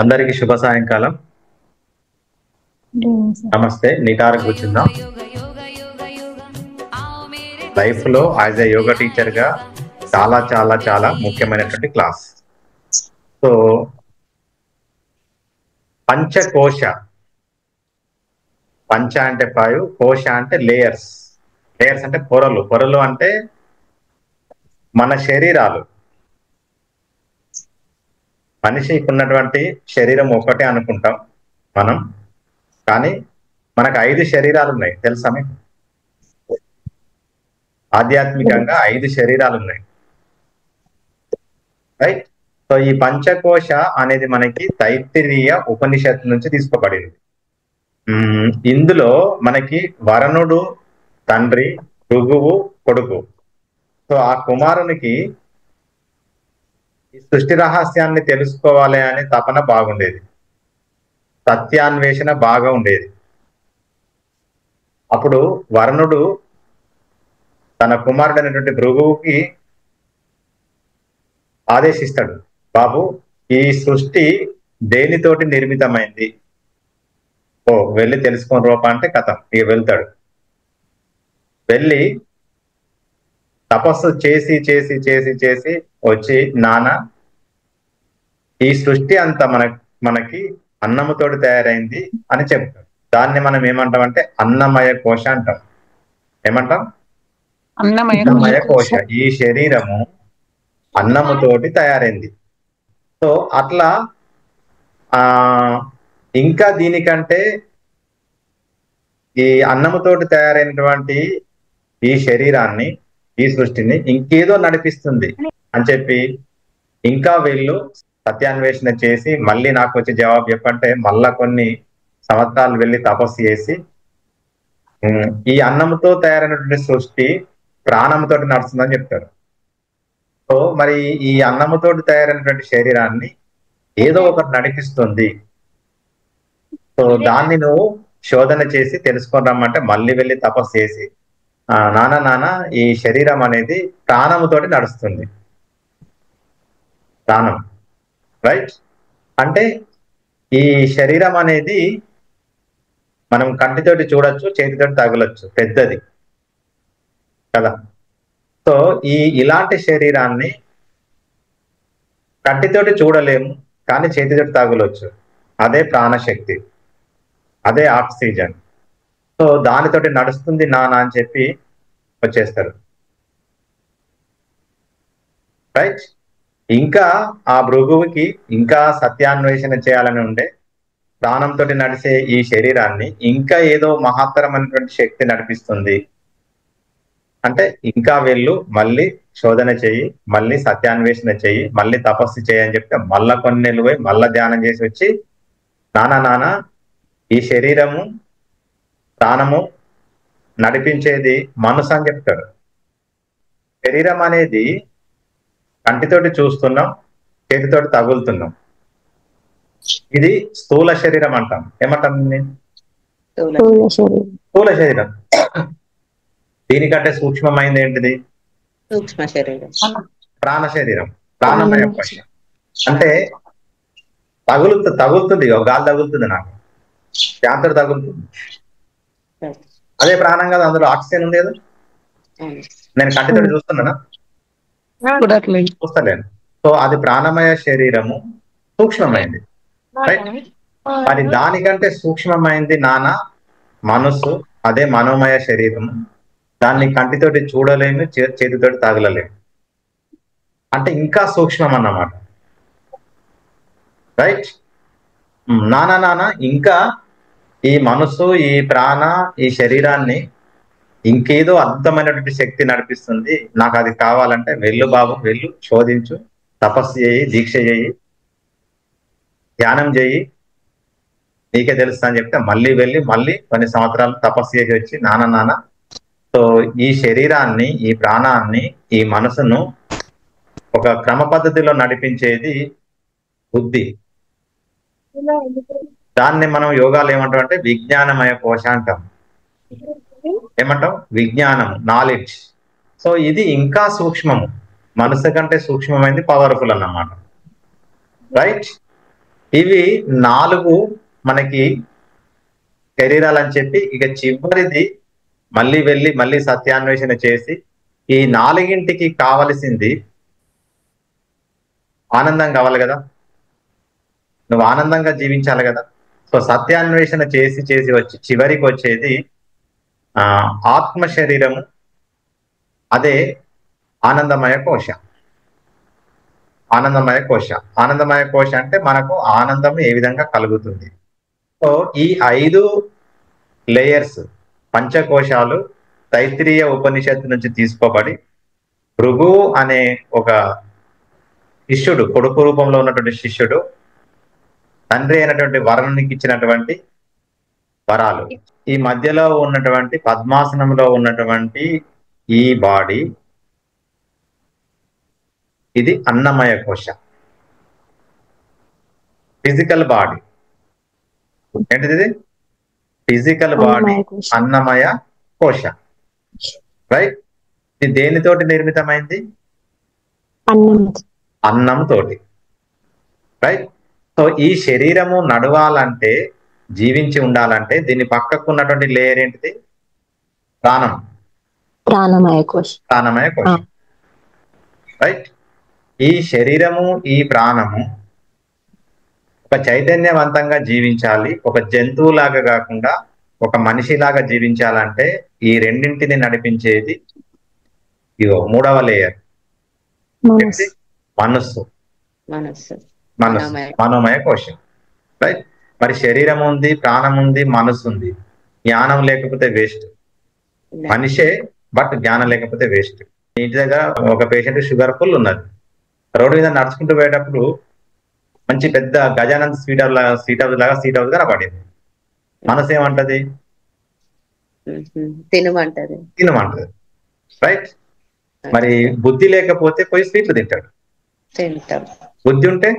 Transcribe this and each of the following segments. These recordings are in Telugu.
అందరికీ శుభ సాయంకాలం. నమస్తే. నిటారు కూర్చుందాం. లైఫ్ లో యాజ్ ఎ యోగా టీచర్ గా చాలా చాలా చాలా ముఖ్యమైనటువంటి క్లాస్. సో పంచకోశ, పంచ అంటే 5, కోశ అంటే లేయర్స్. లేయర్స్ అంటే పొరలు. పొరలు అంటే మన శరీరాలు. మనిషికి ఉన్నటువంటి శరీరం ఒకటే అనుకుంటాం మనం, కానీ మనకు 5 శరీరాలు ఉన్నాయి. తెలుసా మీకు? ఆధ్యాత్మికంగా 5 శరీరాలు ఉన్నాయి, రైట్? సో ఈ పంచకోశ అనేది మనకి తైత్తిరీయ ఉపనిషత్తు నుంచి తీసుకోబడింది. ఇందులో మనకి వరుణుడు తండ్రి, భృగువు కొడుకు. సో ఆ కుమారునికి ఈ సృష్టి రహస్యాన్ని తెలుసుకోవాలి అనే తపన బాగుండేది, సత్యాన్వేషణ బాగా ఉండేది. అప్పుడు వరుణుడు తన కుమారుడైనటువంటి భృగువుకి ఆదేశిస్తాడు, బాబు ఈ సృష్టి దేనితోటి నిర్మితమైంది, ఓ వెళ్ళి తెలుసుకొని రూప అంటే కథం. ఇక వెళ్తాడు. వెళ్ళి తపస్సు చేసి చేసి చేసి చేసి వచ్చి, నాన్న ఈ సృష్టి అంతా మనకి అన్నముతోటి తయారైంది అని చెప్తాడు. దాన్ని మనం ఏమంటామంటే అన్నమయ కోశ అంటాం. ఏమంటాం? అన్నమయ కోశ. ఈ శరీరము అన్నముతోటి తయారైంది. సో అట్లా ఇంకా దీనికంటే ఈ అన్నముతోటి తయారైనటువంటి ఈ శరీరాన్ని, ఈ సృష్టిని ఇంకేదో నడిపిస్తుంది అని చెప్పి ఇంకా వీళ్ళు సత్యాన్వేషణ చేసి మళ్ళీ నాకు వచ్చి జవాబు చెప్పంటే మళ్ళా కొన్ని సంవత్సరాలు వెళ్ళి తపస్సు చేసి ఈ అన్నంతో తయారైనటువంటి సృష్టి ప్రాణంతో నడుస్తుందని చెప్తారు. సో మరి ఈ అన్నముతో తయారైనటువంటి శరీరాన్ని ఏదో ఒకటి నడిపిస్తుంది. సో దాన్ని నువ్వు శోధన చేసి తెలుసుకొని రమ్మంటే మళ్ళీ వెళ్ళి తపస్సు చేసి, నాన్న ఈ శరీరం అనేది ప్రాణముతోటి నడుస్తుంది. ప్రాణం, రైట్? అంటే ఈ శరీరం అనేది మనం కంటితోటి చూడొచ్చు, చేతితోటి తగలొచ్చు, పెద్దది కదా. సో ఇలాంటి శరీరాన్ని కంటితోటి చూడలేము, కానీ చేతితోటి తగలొచ్చు. అదే ప్రాణశక్తి, అదే ఆక్సిజన్. సో దానితోటి నడుస్తుంది నాన్న అని చెప్పి వచ్చేస్తారు, రైట్? ఇంకా ఆ భృగువుకి ఇంకా సత్యాన్వేషణ చేయాలని ఉండే, ప్రాణంతో నడిచే ఈ శరీరాన్ని ఇంకా ఏదో మహత్తరమైనటువంటి శక్తి నడిపిస్తుంది అంటే ఇంకా వెళ్ళు మళ్ళీ శోధన చెయ్యి, మళ్ళీ సత్యాన్వేషణ చెయ్యి, మళ్ళీ తపస్సు చేయి అని చెప్తే మళ్ళా కొన్ని నెలలు పోయి మళ్ళా ధ్యానం చేసి వచ్చి, నాన్న ఈ శరీరము ప్రాణము నడిపించేది మనసు అని చెప్తాడు. శరీరం అనేది కంటితోటి చూస్తున్నాం, చేతితోటి తగులుతున్నాం. ఇది స్థూల శరీరం అంటాం. ఏమంటాం? స్థూల శరీరం. దీనికంటే సూక్ష్మమైంది ఏంటిది? సూక్ష్మ శరీరం, ప్రాణ శరీరం, ప్రాణమయ కోశ. అంటే తగులుతుంది, గాలి తగులుతుంది, నాకు క్యాన్సర్ తగులుతుంది, అదే ప్రాణం కదా. అందులో ఆక్సిజన్ ఉంది కదా. నేను కంటితో చూస్తున్నానా? చూస్తలేను. సో అది ప్రాణమయ శరీరము, సూక్ష్మమైంది, రైట్? మరి దానికంటే సూక్ష్మమైంది నాన్న మనస్సు, అదే మనోమయ శరీరము. దాన్ని కంటితోటి చూడలేము, చేతితోటి తాగలేము. అంటే ఇంకా సూక్ష్మం అన్నమాట, రైట్? నాన్న ఇంకా ఈ మనసు, ఈ ప్రాణ, ఈ శరీరాన్ని ఇంకేదో అద్భుతమైనటువంటి శక్తి నడిపిస్తుంది, నాకు అది కావాలంటే వెళ్ళు బాబు, వెళ్ళు శోధించు, తపస్సు చేయి, దీక్ష చేయి, ధ్యానం చేయి, నీకే తెలుస్తా అని చెప్తే మళ్ళీ వెళ్ళి మళ్ళీ కొన్ని సంవత్సరాలు తపస్సు చేసి వచ్చి, నాన్న సో ఈ శరీరాన్ని, ఈ ప్రాణాన్ని, ఈ మనసును ఒక క్రమ పద్ధతిలో నడిపించేది బుద్ధి. దాన్ని మనం యోగాలు ఏమంటాం అంటే విజ్ఞానమయ కోశ అంటాం. ఏమంటాం? విజ్ఞానం, నాలెడ్జ్. సో ఇది ఇంకా సూక్ష్మము, మనసు కంటే సూక్ష్మమైంది, పవర్ఫుల్ అన్నమాట, రైట్? ఇవి 4 మనకి శరీరాలని చెప్పి ఇక చివరిది మళ్ళీ సత్యాన్వేషణ చేసి ఈ 4గింటికి కావలసింది ఆనందం కావాలి కదా, నువ్వు ఆనందంగా జీవించాలి కదా. సో సత్యాన్వేషణ చేసి వచ్చి చివరికి వచ్చేది ఆత్మ శరీరము, అదే ఆనందమయ కోశ. ఆనందమయ కోశ అంటే మనకు ఆనందం ఏ విధంగా కలుగుతుంది. సో ఈ 5 లేయర్స్ పంచకోశాలు తైత్రీయ ఉపనిషత్తు నుంచి తీసుకోబడి భృగు అనే ఒక శిష్యుడు, కొడుకు రూపంలో ఉన్నటువంటి శిష్యుడు తండ్రి అయినటువంటి వరుణునికి ఇచ్చినటువంటి వరాలు. ఈ మధ్యలో ఉన్నటువంటి పద్మాసనంలో ఉన్నటువంటి ఈ బాడీ, ఇది అన్నమయ కోశ, ఫిజికల్ బాడీ. ఏంటిది ఇది? ఫిజికల్ బాడీ అన్నమయ కోశ, రైట్. ఇది దేనితోటి నిర్మితమైంది? అన్నం తోటి, రైట్. సో ఈ శరీరము నడవాలంటే, జీవించి ఉండాలంటే దీని పక్కకు ఉన్నటువంటి లేయర్ ఏంటిది? ప్రాణమయ కోశ, రైట్. ఈ శరీరము, ఈ ప్రాణము ఒక చైతన్యవంతంగా జీవించాలి, ఒక జంతువులాగా కాకుండా ఒక మనిషిలాగా జీవించాలంటే ఈ రెండింటిని నడిపించేది ఇగో 3వ లేయర్, మనస్సు, మనోమయ కోశం, రైట్. మరి శరీరం ఉంది, ప్రాణం ఉంది, మనస్సు ఉంది. జ్ఞానం లేకపోతే వేస్ట్. మనిషే బట్ జ్ఞానం లేకపోతే వేస్ట్. ఇంటి దగ్గర ఒక పేషెంట్ షుగర్ ఫుల్ ఉన్నది, రోడ్డు మీద నడుచుకుంటూ పోయేటప్పుడు మంచి పెద్ద గజానంద్ సీట్ హౌస్ కనపడింది. మనసు ఏమంటది? తినమంటది, రైట్. మరి బుద్ధి లేకపోతే పోయి స్వీట్లు తింటాడు, బుద్ధి ఉంటే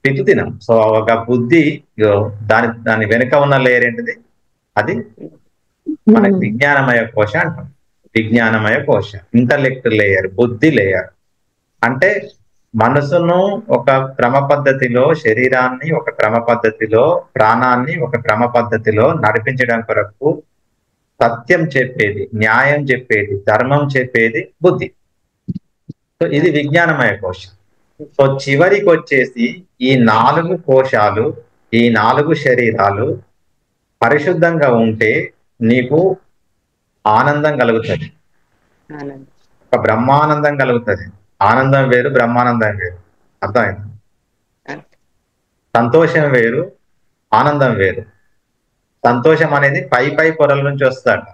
స్వీట్లు తినం. సో ఒక బుద్ధి, దాని వెనుక ఉన్న లేయర్ ఏంటిది? అది మనకి విజ్ఞానమయ కోశ అంటాం. విజ్ఞానమయ కోశ, ఇంటలెక్ట్ లేయర్, బుద్ధి లేయర్. అంటే మనసును ఒక క్రమ పద్ధతిలో, శరీరాన్ని ఒక క్రమ పద్ధతిలో, ప్రాణాన్ని ఒక క్రమ పద్ధతిలో నడిపించడం కొరకు సత్యం చెప్పేది, న్యాయం చెప్పేది, ధర్మం చెప్పేది బుద్ధి. సో ఇది విజ్ఞానమయ కోశం. సో చివరికి వచ్చేసి ఈ 4 కోశాలు, ఈ 4 శరీరాలు పరిశుద్ధంగా ఉంటే నీకు ఆనందం కలుగుతుంది, ఒక బ్రహ్మానందం కలుగుతుంది. ఆనందం వేరు, బ్రహ్మానందం వేరు, అర్థమైంది? సంతోషం వేరు, ఆనందం వేరు. సంతోషం అనేది పై పొరల నుంచి వస్తాడు.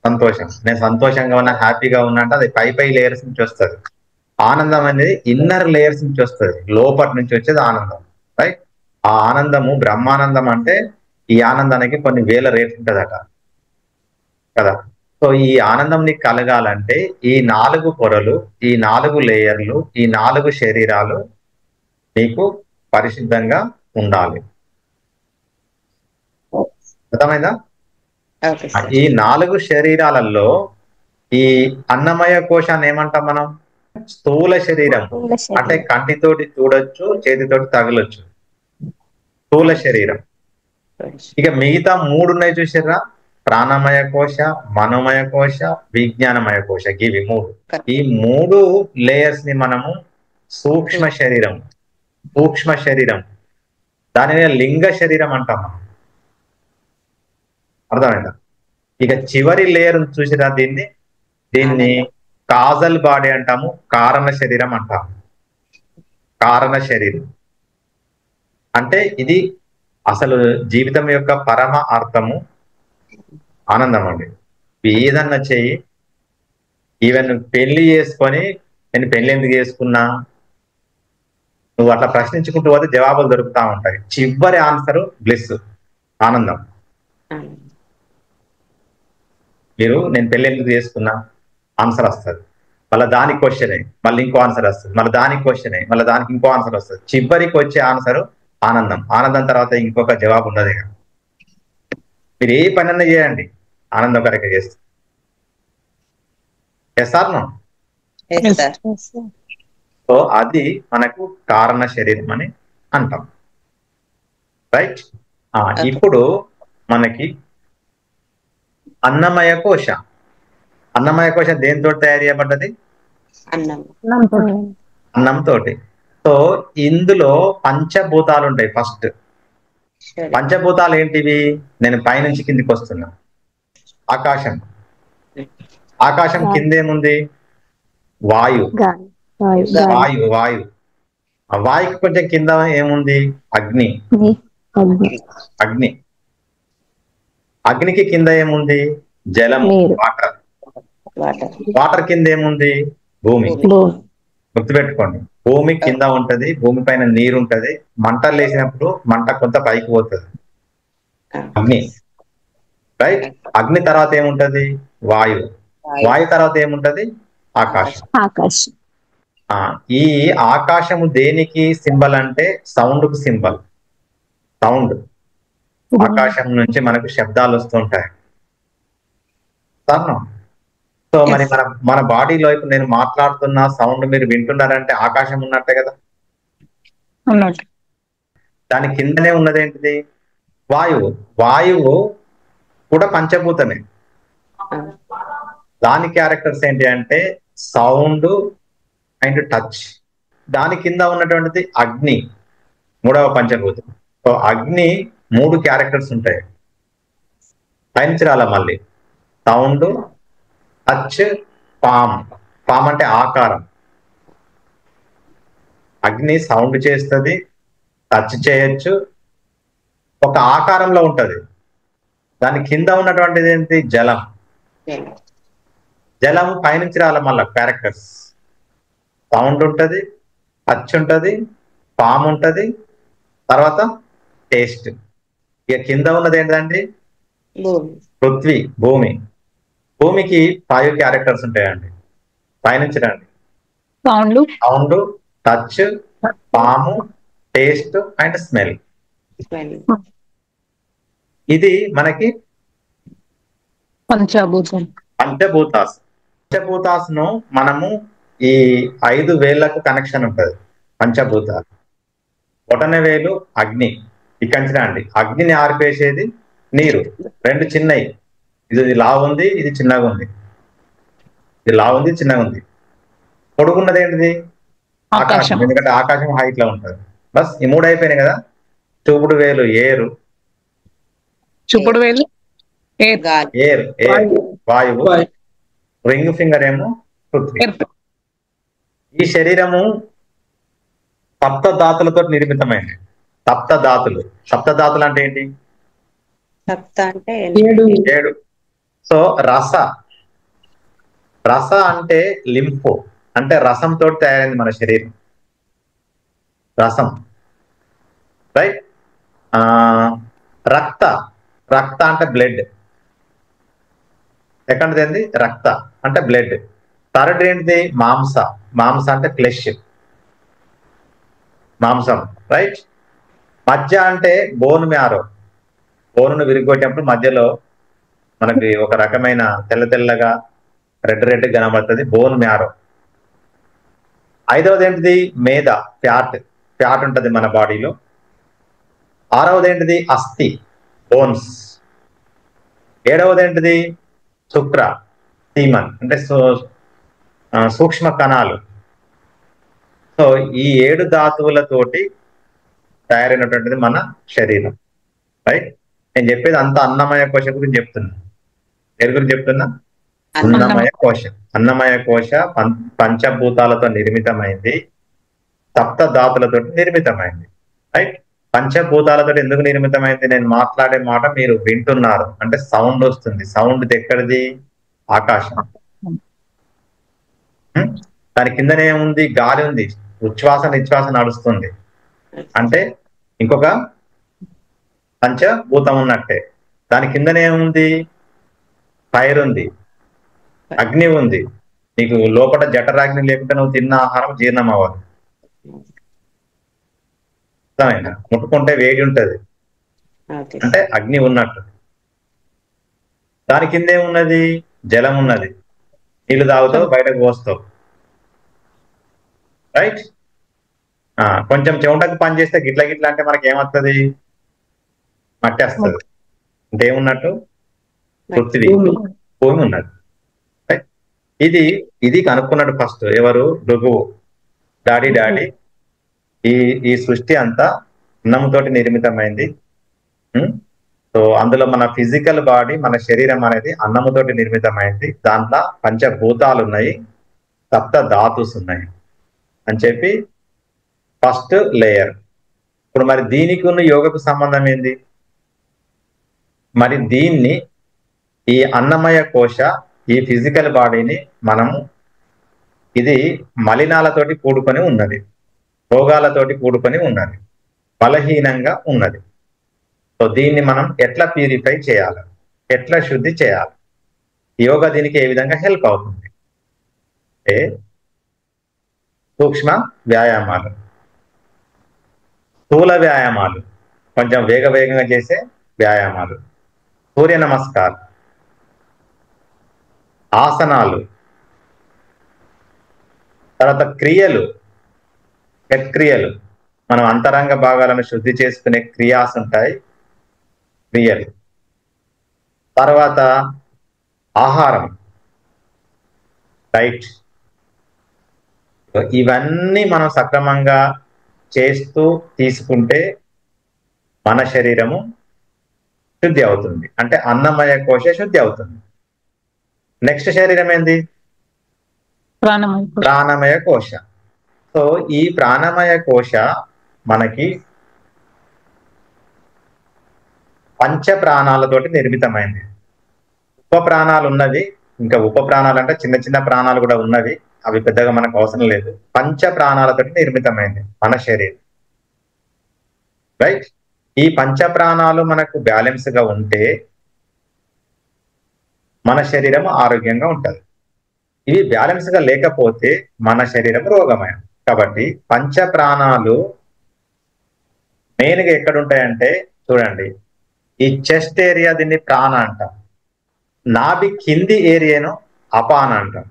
సంతోషం, నేను సంతోషంగా ఉన్నా, హ్యాపీగా ఉన్నా అంటే అది పై లేయర్స్ నుంచి వస్తుంది. ఆనందం అనేది ఇన్నర్ లేయర్స్ నుంచి వస్తుంది, లోపటి నుంచి వచ్చేది ఆనందం, రైట్. ఆ ఆనందము బ్రహ్మానందం. అంటే ఈ ఆనందానికి కొన్ని వేల రేట్లు ఉంటుందట కదా. సో ఈ ఆనందం నీకు కలగాలంటే ఈ 4 పొరలు, ఈ 4 లేయర్లు, ఈ 4 శరీరాలు నీకు పరిశుద్ధంగా ఉండాలి. అర్థమైందా? ఈ 4 శరీరాలలో ఈ అన్నమయ కోశాన్ని ఏమంటాం మనం? స్థూల శరీరం. అంటే కంటితోటి చూడొచ్చు, చేతితోటి తగలొచ్చు, స్థూల శరీరం. ఇక మిగతా 3 ఉన్నాయి చూసారా? ప్రాణమయ కోశ, మనోమయ కోశ, విజ్ఞానమయ కోశ. ఇవి 3. ఈ 3 లేయర్స్ ని మనము సూక్ష్మ శరీరం, దానిని లింగ శరీరం అంటాం మనం. అర్థమైందా? ఇక చివరి లేయర్ చూసిరా, దీన్ని కాజల్ బాడీ అంటాము, కారణ శరీరం అంటాము. కారణ శరీరం అంటే ఇది అసలు జీవితం యొక్క పరమ అర్థము ఆనందం అండి. ఏదన్నా చెయ్యి, ఈవెన్ పెళ్లి చేసుకొని నేను పెళ్లి ఎందుకు చేసుకున్నా, నువ్వు అట్లా ప్రశ్నించుకుంటూ పోతే జవాబులు దొరుకుతా ఉంటాయి. చివరి ఆన్సర్ బ్లిస్, ఆనందం. మీరు నేను పెళ్లి ఎందుకు చేసుకున్నా ఆన్సర్ వస్తుంది, మళ్ళీ దానికి క్వశ్చన్ అయ్యి మళ్ళీ ఇంకో ఆన్సర్ వస్తుంది, మళ్ళీ దానికి క్వశ్చన్ అయ్యి మళ్ళీ దానికి ఇంకో ఆన్సర్ వస్తుంది. చివరికి వచ్చే ఆన్సర్ ఆనందం. ఆనందం తర్వాత ఇంకొక జవాబు ఉండదు. మీరు ఏ పనన్నా చేయండి ఆనందకరంగా చేస్తారు. చేస్తారు. సో అది మనకు కారణ శరీరం అని అంటాం. రైట్. ఇప్పుడు మనకి అన్నమయ కోశ. అన్నమయ కోశ దేనితో తయారు చేయబడ్డది? అన్నం. అన్నంతో. సో ఇందులో పంచభూతాలు ఉంటాయి. ఫస్ట్ సరే. పంచభూతాలు ఏంటివి? నేను పైనుంచి కిందికి వస్తున్నా. ఆకాశం. ఆకాశం కింద ఏముంది? వాయు. వాయు వాయు ఆ వాయుకి కొంచెం కింద ఏముంది? అగ్ని. అగ్ని. అగ్నికి కింద ఏముంది? జలం, వాటర్. వాటర్. వాటర్ కింద ఏముంది? భూమి. గుర్తుపెట్టుకోండి, భూమి కింద ఉంటది, భూమి పైన నీరు ఉంటది. మంటలు లేచినప్పుడు మంట కొంత పైకి పోతుంది. అగ్ని. రైట్. అగ్ని తర్వాత ఏముంటది? వాయు. వాయు తర్వాత ఏముంటది? ఆకాశం. ఈ ఆకాశము దేనికి సింబల్ అంటే సౌండ్ కు సింబల్. సౌండ్. ఆకాశం నుంచి మనకు శబ్దాలు వస్తుంటాయి. సో మరి మన బాడీలో ఇప్పుడు నేను మాట్లాడుతున్న సౌండ్ మీరు వింటున్నారంటే ఆకాశం ఉన్నట్టే కదా. దాని కిందనే ఉన్నది ఏంటిది? వాయువు. వాయువు కూడా పంచభూతమే. దాని క్యారెక్టర్స్ ఏంటి అంటే సౌండ్ అండ్ టచ్. దాని కింద ఉన్నటువంటిది అగ్ని, మూడవ పంచభూతం. సో అగ్ని 3 క్యారెక్టర్స్ ఉంటాయి. పైన మళ్ళీ సౌండ్, టచ్, పామ్. పామ్ అంటే ఆకారం. అగ్ని సౌండ్ చేస్తుంది, టచ్ చేయొచ్చు, ఒక ఆకారంలో ఉంటది. దాని కింద ఉన్నటువంటిది ఏంటి? జలం. జలం పైనుంచి రావాలి మళ్ళా క్యారెక్టర్స్. సౌండ్ ఉంటది, టచ్ ఉంటది, పామ్ ఉంటది, తర్వాత టేస్ట్. ఇక కింద ఉన్నది ఏంటండి? పృథ్వీ, భూమి. భూమికి 5 క్యారెక్టర్స్ ఉంటాయండి. పైనుంచి రండి. సౌండ్, టచ్, పాము, టేస్ట్ అండ్ స్మెల్. ఇది మనకి పంచభూతాస్. పంచభూతాస్ను మనము ఈ 5 వేళ్లకు కనెక్షన్ ఉంటది. పంచభూతాలు. బొటన వేలు అగ్ని. ఇక్కడి రండి. అగ్నిని ఆర్పేసేది నీరు. 2 చిన్నవి. ఇది లావు ఉంది, ఇది చిన్నగా ఉంది. ఇది లావు ఉంది, చిన్నగా ఉంది. పొడుగున్నది ఏంటిది? ఆకాశం. ఎందుకంటే ఆకాశం హైట్ లో ఉంటది. బస్ ఈ 3 అయిపోయినాయి కదా. చూపుడు వేలు ఏరు. ఏర్ వాయువు. రింగ్ ఫింగర్ ఏమో పృథ్వీ. ఈ శరీరము సప్తధాతులతో నిర్మితమైంది. సప్తధాతులు. సప్తధాతులు అంటే ఏంటి? 7. సో రస. రస అంటే లింఫో, అంటే రసంతో తయారైంది మన శరీరం. రసం. రైట్. రక్త. రక్త అంటే బ్లడ్. సెకండ్ ఏంటి? రక్త అంటే బ్లడ్. థర్డ్ ఏంటిది? మాంస. మాంస అంటే ఫ్లెష్, మాంసం. రైట్. మధ్య అంటే బోన్ మ్యారో. బోనును విరిగొట్టినప్పుడు మధ్యలో మనకి ఒక రకమైన తెల్ల తెల్లగా రెడ్ కనబడుతుంది, బోన్ మ్యారో. 5వది ఏంటిది? మేద, ఫ్యాట్. ఫ్యాట్ ఉంటది మన బాడీలో. 6వది ఏంటిది? అస్థి, బోన్స్. 7వది ఏంటిది? శుక్ర, సీమన్, అంటే సూక్ష్మ కణాలు. సో ఈ 7 ధాతువులతోటి తయారైనటువంటిది మన శరీరం. రైట్. నేను చెప్పేది అంతా అన్నమయ కోశ గురించి చెప్తున్నా. దేని గురించి చెప్తున్నా? అన్నమయ కోశ. అన్నమయ కోశ పంచభూతాలతో నిర్మితమైంది, సప్త ధాతులతో నిర్మితమైంది. రైట్. పంచభూతాలతో ఎందుకు నిర్మితమైంది? నేను మాట్లాడే మాట మీరు వింటున్నారు అంటే సౌండ్ వస్తుంది. సౌండ్ ఎక్కడిది? ఆకాశం. దాని కిందనే ఏముంది? గాలి ఉంది. ఉచ్ఛ్వాస నిశ్వాస నడుస్తుంది. అంటే ఇంకొక పంచభూతం ఉన్నట్టే. దాని కిందనే ఏముంది? ఫైర్ ఉంది, అగ్ని ఉంది. నీకు లోపల జఠరాగ్ని లేకుంటే నువ్వు తిన్న ఆహారం జీర్ణం అవ్వదు. ముట్టుకుంటే వేడి ఉంటది, అంటే అగ్ని ఉన్నట్టు. దాని కింద ఏమున్నది? జలం ఉన్నది. నీళ్లు తాగుతావు, బయటకు పోస్తావు. రైట్. కొంచెం చెమటకు పని చేస్తే గిట్ల గిట్ల అంటే మనకి ఏమవుతుంది? మట్టి వస్తుంది. అంటే ఏమున్నట్టు? పృథ్వీ, భూమి ఉన్నది. Right? ఇది కనుక్కున్నాడు ఫస్ట్ ఎవరు? భృగువు. డాడీ ఈ సృష్టి అంతా అన్నంతోటి నిర్మితమైంది. సో అందులో మన ఫిజికల్ బాడీ, మన శరీరం అనేది అన్నముతోటి నిర్మితమైంది. దాంట్లో పంచభూతాలు ఉన్నాయి, సప్త ధాతుస్ ఉన్నాయి అని చెప్పి ఫస్ట్ లేయర్. ఇప్పుడు మరి దీనికి ఉన్న యోగకు సంబంధం ఏంది? మరి దీన్ని ఈ అన్నమయ కోశ, ఈ ఫిజికల్ బాడీని మనము ఇది మలినాలతోటి కూడుకొని ఉన్నది, రోగాలతోటి కూడుకొని ఉన్నది, బలహీనంగా ఉన్నది. సో దీన్ని మనం ఎట్లా ప్యూరిఫై చేయాలి, ఎట్లా శుద్ధి చేయాలి? యోగా దీనికి ఏ విధంగా హెల్ప్ అవుతుంది? అంటే సూక్ష్మ వ్యాయామాలు, స్థూల వ్యాయామాలు, కొంచెం వేగంగా చేసే వ్యాయామాలు, సూర్య నమస్కారం, ఆసనాలు, తర్వాత క్రియలు, క్రియలు, మనం అంతరంగ భాగాలను శుద్ధి చేసుకునే క్రియాస్ ఉంటాయి, క్రియలు. తర్వాత ఆహారం, డైట్. ఇవన్నీ మనం సక్రమంగా చేస్తూ తీసుకుంటే మన శరీరము శుద్ధి అవుతుంది. అంటే అన్నమయ కోశ శుద్ధి అవుతుంది. నెక్స్ట్ శరీరం ఏంది? ప్రాణమయ కోశ. సో ఈ ప్రాణమయ కోశ మనకి పంచ ప్రాణాలతోటి నిర్మితమైంది. ఉప ప్రాణాలు ఉన్నవి, ఇంకా ఉప ప్రాణాలు అంటే చిన్న చిన్న ప్రాణాలు కూడా ఉన్నవి, అవి పెద్దగా మనకు అవసరం లేదు. పంచ ప్రాణాలతోటి నిర్మితమైంది మన శరీరం. రైట్? ఈ పంచ ప్రాణాలు మనకు బ్యాలెన్స్ గా ఉంటే మన శరీరం ఆరోగ్యంగా ఉంటుంది. ఇవి బ్యాలెన్స్ గా లేకపోతే మన శరీరం రోగమయం. కాబట్టి పంచ ప్రాణాలు మెయిన్ గా ఎక్కడ ఉంటాయంటే చూడండి, ఈ చెస్ట్ ఏరియా దీన్ని ప్రాణ అంటాం, నాభి కింది ఏరియాను అపాన అంటాం.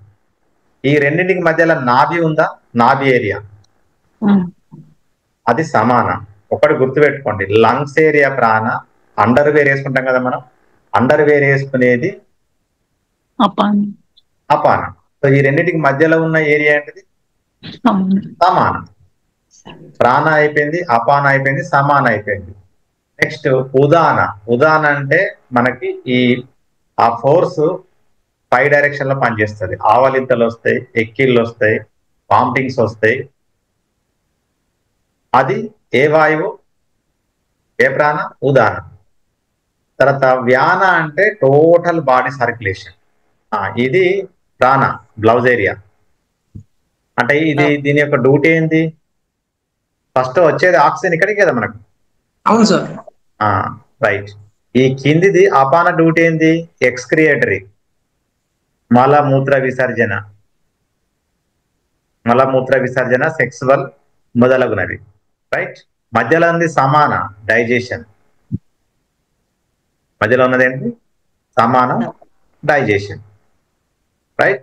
ఈ రెండింటికి మధ్యలో నాభి ఉందా? నాభి ఏరియా అది సమానం. ఒకటి గుర్తుపెట్టుకోండి, లంగ్స్ ఏరియా ప్రాణ, అండర్ వేర్ వేసుకుంటాం కదా మనం, అండర్ వేర్ వేసుకునేది అపాన. సో ఈ రెండింటికి మధ్యలో ఉన్న ఏరియా ఏంటిది? సమానం. ప్రాణ అయిపోయింది, అపాన అయిపోయింది, సమాన అయిపోయింది. నెక్స్ట్ ఉదాన. ఉదాన అంటే మనకి ఆ ఫోర్స్ 5 డైరెక్షన్ లో పనిచేస్తుంది. ఆవలింతలు వస్తాయి, ఎక్కిళ్ళు వస్తాయి, వామిటింగ్స్ వస్తాయి. అది ఏ వాయువు? ఏ ప్రాణ? ఉదాన. తర్వాత వ్యాన అంటే టోటల్ బాడీ సర్క్యులేషన్. ఇది ప్రాణ, బ్లౌజ్ ఏరియా. అంటే దీని యొక్క డ్యూటీ ఏంది? ఫస్ట్ వచ్చేది ఆక్సిజన్ ఇక్కడికి కదా మనకు. అవును సార్. రైట్. ఈ కిందిది అపాన డ్యూటీ ఏంది? ఎక్స్క్రియేటరీ, మలమూత్ర విసర్జన, సెక్సువల్ మొదలగునవి. రైట్? మధ్యలో ఉంది సమాన, డైజెషన్. మధ్యలో ఉన్నది ఏంటి? సమాన, డైజెషన్. రైట్?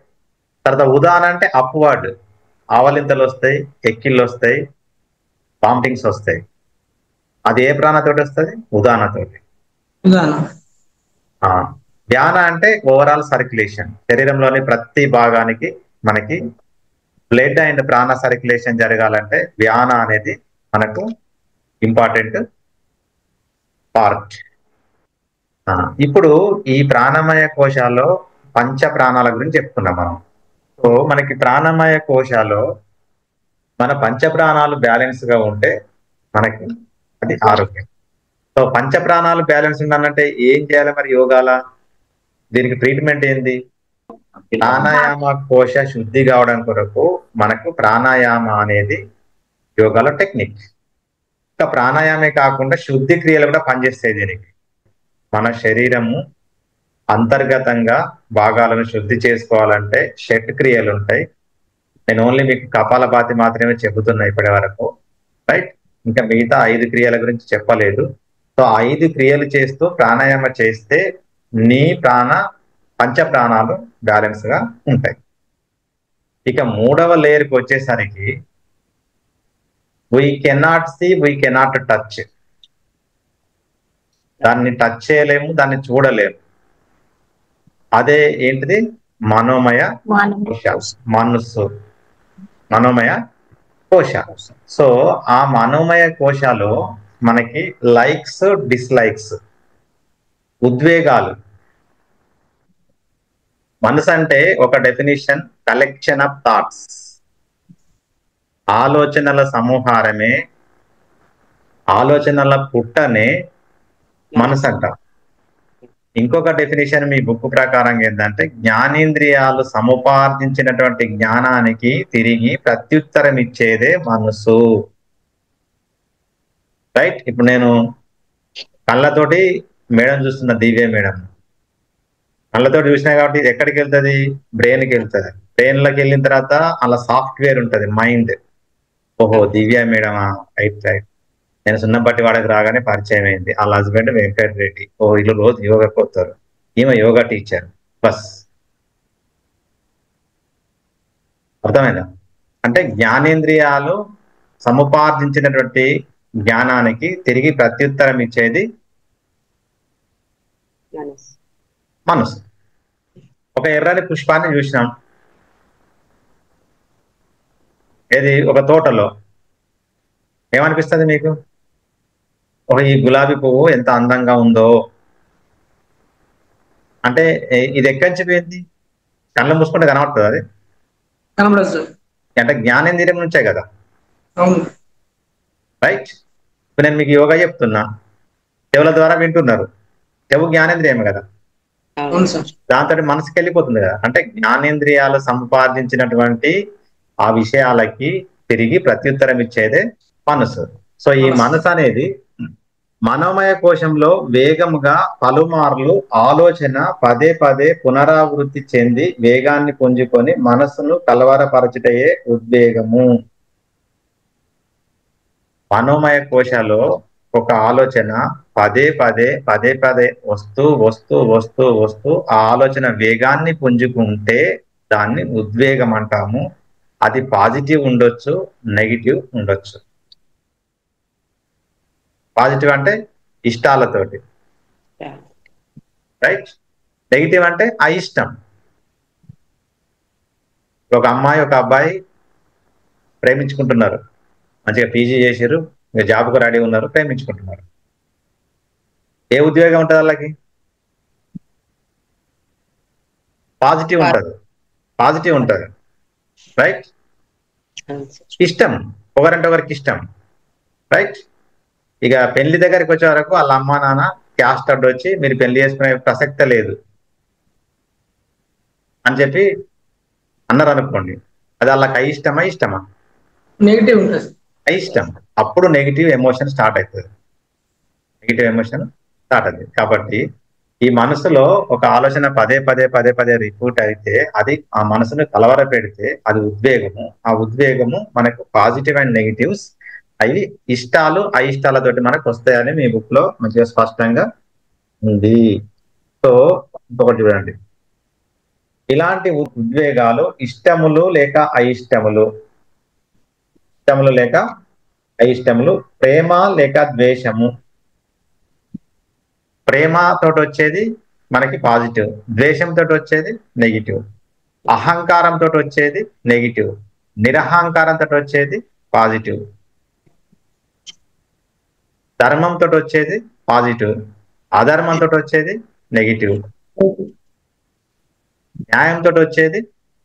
తర్వాత ఉదాన అంటే అప్వర్డ్, ఆవలింతలు వస్తాయి, ఎక్కిళ్ళు వస్తాయి, వామిటింగ్స్ వస్తాయి. అది ఏ ప్రాణతోటి వస్తుంది? ఉదానతోటి. వ్యాన అంటే ఓవరాల్ సర్క్యులేషన్, శరీరంలోని ప్రతి భాగానికి మనకి బ్లడ్ అండ్ ప్రాణ సర్క్యులేషన్ జరగాలంటే వ్యాన అనేది మనకు ఇంపార్టెంట్ పార్ట్. ఇప్పుడు ఈ ప్రాణమయ కోశాల్లో పంచ ప్రాణాల గురించి చెప్తున్నాం మనం. సో మనకి ప్రాణమయ కోశాల్లో మన పంచ ప్రాణాలు బ్యాలెన్స్ గా ఉంటే మనకి అది ఆరోగ్యం. సో పంచ ప్రాణాలు బ్యాలెన్స్ ఉండాలంటే ఏం చేయాలి మరి యోగాల? దీనికి ట్రీట్మెంట్ ఏంది? ప్రాణాయామ కోశ శుద్ధి కావడం కొరకు మనకు ప్రాణాయామ అనేది యోగాలో టెక్నిక్. ఇంకా ప్రాణాయామే కాకుండా శుద్ధి క్రియలు కూడా పనిచేస్తాయి దీనికి. మన శరీరము అంతర్గతంగా భాగాలను శుద్ధి చేసుకోవాలంటే షట్ క్రియలు ఉంటాయి. నేను ఓన్లీ మీకు కపాలభాతి మాత్రమే చెబుతున్నా ఇప్పటి వరకు. రైట్? ఇంకా మిగతా 5 క్రియల గురించి చెప్పలేదు. సో 5 క్రియలు చేస్తూ ప్రాణాయామ చేస్తే నీ పంచ ప్రాణాలు బ్యాలెన్స్ గా ఉంటాయి. ఇక 3వ లేయర్కి వచ్చేసరికి we cannot see, we cannot touch. దాన్ని టచ్ చేయలేము, దాన్ని చూడలేము. అదే ఏంటిది? మనోమయ కోశ, మనస్సు, మనోమయ కోశ. సో ఆ మనోమయ కోశలో మనకి లైక్స్, డిస్లైక్స్, ఉద్వేగాలు. మనసు అంటే ఒక డెఫినిషన్, కలెక్షన్ ఆఫ్ థాట్స్, ఆలోచనల సమూహారమే, ఆలోచనల పుట్టనే మనసు అంటాం. ఇంకొక డెఫినేషన్ మీ బుక్ ప్రకారం ఏంటంటే, జ్ఞానేంద్రియాలు సముపార్జించినటువంటి జ్ఞానానికి తిరిగి ప్రత్యుత్తరం ఇచ్చేదే మనసు. రైట్? ఇప్పుడు నేను కళ్ళతోటి మేడం చూస్తున్న, దివ్య మేడం కళ్ళతోటి చూసినా కాబట్టి ఇది ఎక్కడికి వెళ్తుంది? బ్రెయిన్కి వెళ్తుంది. బ్రెయిన్లోకి వెళ్ళిన తర్వాత అలా సాఫ్ట్వేర్ ఉంటుంది, మైండ్. ఓహో, దివ్య మేడమా, రైట్ రైట్. నేను సున్నపట్టి వాడకి రాగానే పరిచయం అయింది. వాళ్ళ హస్బెండ్ వెంకట్ రెడ్డి. ఓ, వీళ్ళు రోజు యోగాకి వస్తారు, ఈమె యోగా టీచర్. బస్, అర్థమైందా? అంటే జ్ఞానేంద్రియాలు సముపార్జించినటువంటి జ్ఞానానికి తిరిగి ప్రత్యుత్తరం ఇచ్చేది మనసు. ఒక ఎర్రని పుష్పాన్ని చూసినాం, ఏది? ఒక తోటలో. ఏమనిపిస్తుంది మీకు? ఒక ఈ గులాబీ పువ్వు ఎంత అందంగా ఉందో అంటే ఇది ఎక్కడి నుంచి పోయింది? కళ్ళ మూసుకుంటే కనబడుతుంది అది, అంటే జ్ఞానేంద్రియం నుంచే కదా. రైట్? ఇప్పుడు నేను మీకు యోగా చెప్తున్నా, చెవుల ద్వారా వింటున్నారు, చెవు జ్ఞానేంద్రియమే కదా, దాంతో మనసుకి వెళ్ళిపోతుంది కదా. అంటే జ్ఞానేంద్రియాలు సంపాదించినటువంటి ఆ విషయాలకి తిరిగి ప్రత్యుత్తరం ఇచ్చేదే మనసు. సో ఈ మనసు అనేది మనోమయ కోశంలో వేగముగా పలుమార్లు ఆలోచన పదే పదే పునరావృత్తి చెంది వేగాన్ని పుంజుకొని మనస్సును కలవరపరచుటయే ఉద్వేగము. మనోమయ కోశలో ఒక ఆలోచన పదే పదే పదే పదే వస్తూ వస్తూ వస్తూ వస్తూ ఆ ఆలోచన వేగాన్ని పుంజుకుంటే దాన్ని ఉద్వేగం అంటాము. అది పాజిటివ్ ఉండొచ్చు, నెగిటివ్ ఉండొచ్చు. పాజిటివ్ అంటే ఇష్టాలతోటి, రైట్? నెగిటివ్ అంటే అయిష్టం. ఒక అమ్మాయి ఒక అబ్బాయి ప్రేమించుకుంటున్నారు, మంచిగా పీజీ చేసారు, ఇంకా జాబ్కు రెడీ ఉన్నారు, ప్రేమించుకుంటున్నారు. ఏ ఉద్వేగం ఉంటుంది వాళ్ళకి? పాజిటివ్ ఉంటుంది, పాజిటివ్ ఉంటుంది, రైట్? ఇష్టం, ఒకరంటే ఒకరికి ఇష్టం, రైట్? ఇక పెళ్లి దగ్గరికి వచ్చే వరకు వాళ్ళ అమ్మా నాన్న క్యాస్ట్ అడ్డు వచ్చి మీరు పెళ్లి చేసుకునే ప్రసక్తే లేదు అని చెప్పి అన్నారు అనుకోండి, అది వాళ్ళకి అయిష్టమా ఇష్టమా? నెగిటివ్ ఉంటుంది, అయిష్టం. అప్పుడు నెగిటివ్ ఎమోషన్ స్టార్ట్ అవుతుంది, నెగిటివ్ ఎమోషన్ స్టార్ట్ అవుతుంది. కాబట్టి ఈ మనసులో ఒక ఆలోచన పదే పదే పదే పదే రిపీట్ అయితే అది ఆ మనసును కలవర పెడితే అది ఉద్వేగము. ఆ ఉద్వేగము మనకు పాజిటివ్ అండ్ నెగిటివ్స్ అవి ఇష్టాలు అయిష్టాలతోటి మనకు వస్తాయని మీ బుక్ లో మంచిగా స్పష్టంగా ఉంది. సో ఇంకొకటి చూడండి, ఇలాంటి ఉద్వేగాలు ఇష్టములు లేక అయిష్టములు, ఇష్టములు లేక అయిష్టములు, ప్రేమ లేక ద్వేషము. ప్రేమ తోటి వచ్చేది మనకి పాజిటివ్, ద్వేషంతో వచ్చేది నెగిటివ్, అహంకారంతో వచ్చేది నెగిటివ్, నిరహంకారంతో వచ్చేది పాజిటివ్, ధర్మంతో వచ్చేది పాజిటివ్, అధర్మంతో వచ్చేది నెగిటివ్, న్యాయంతో వచ్చేది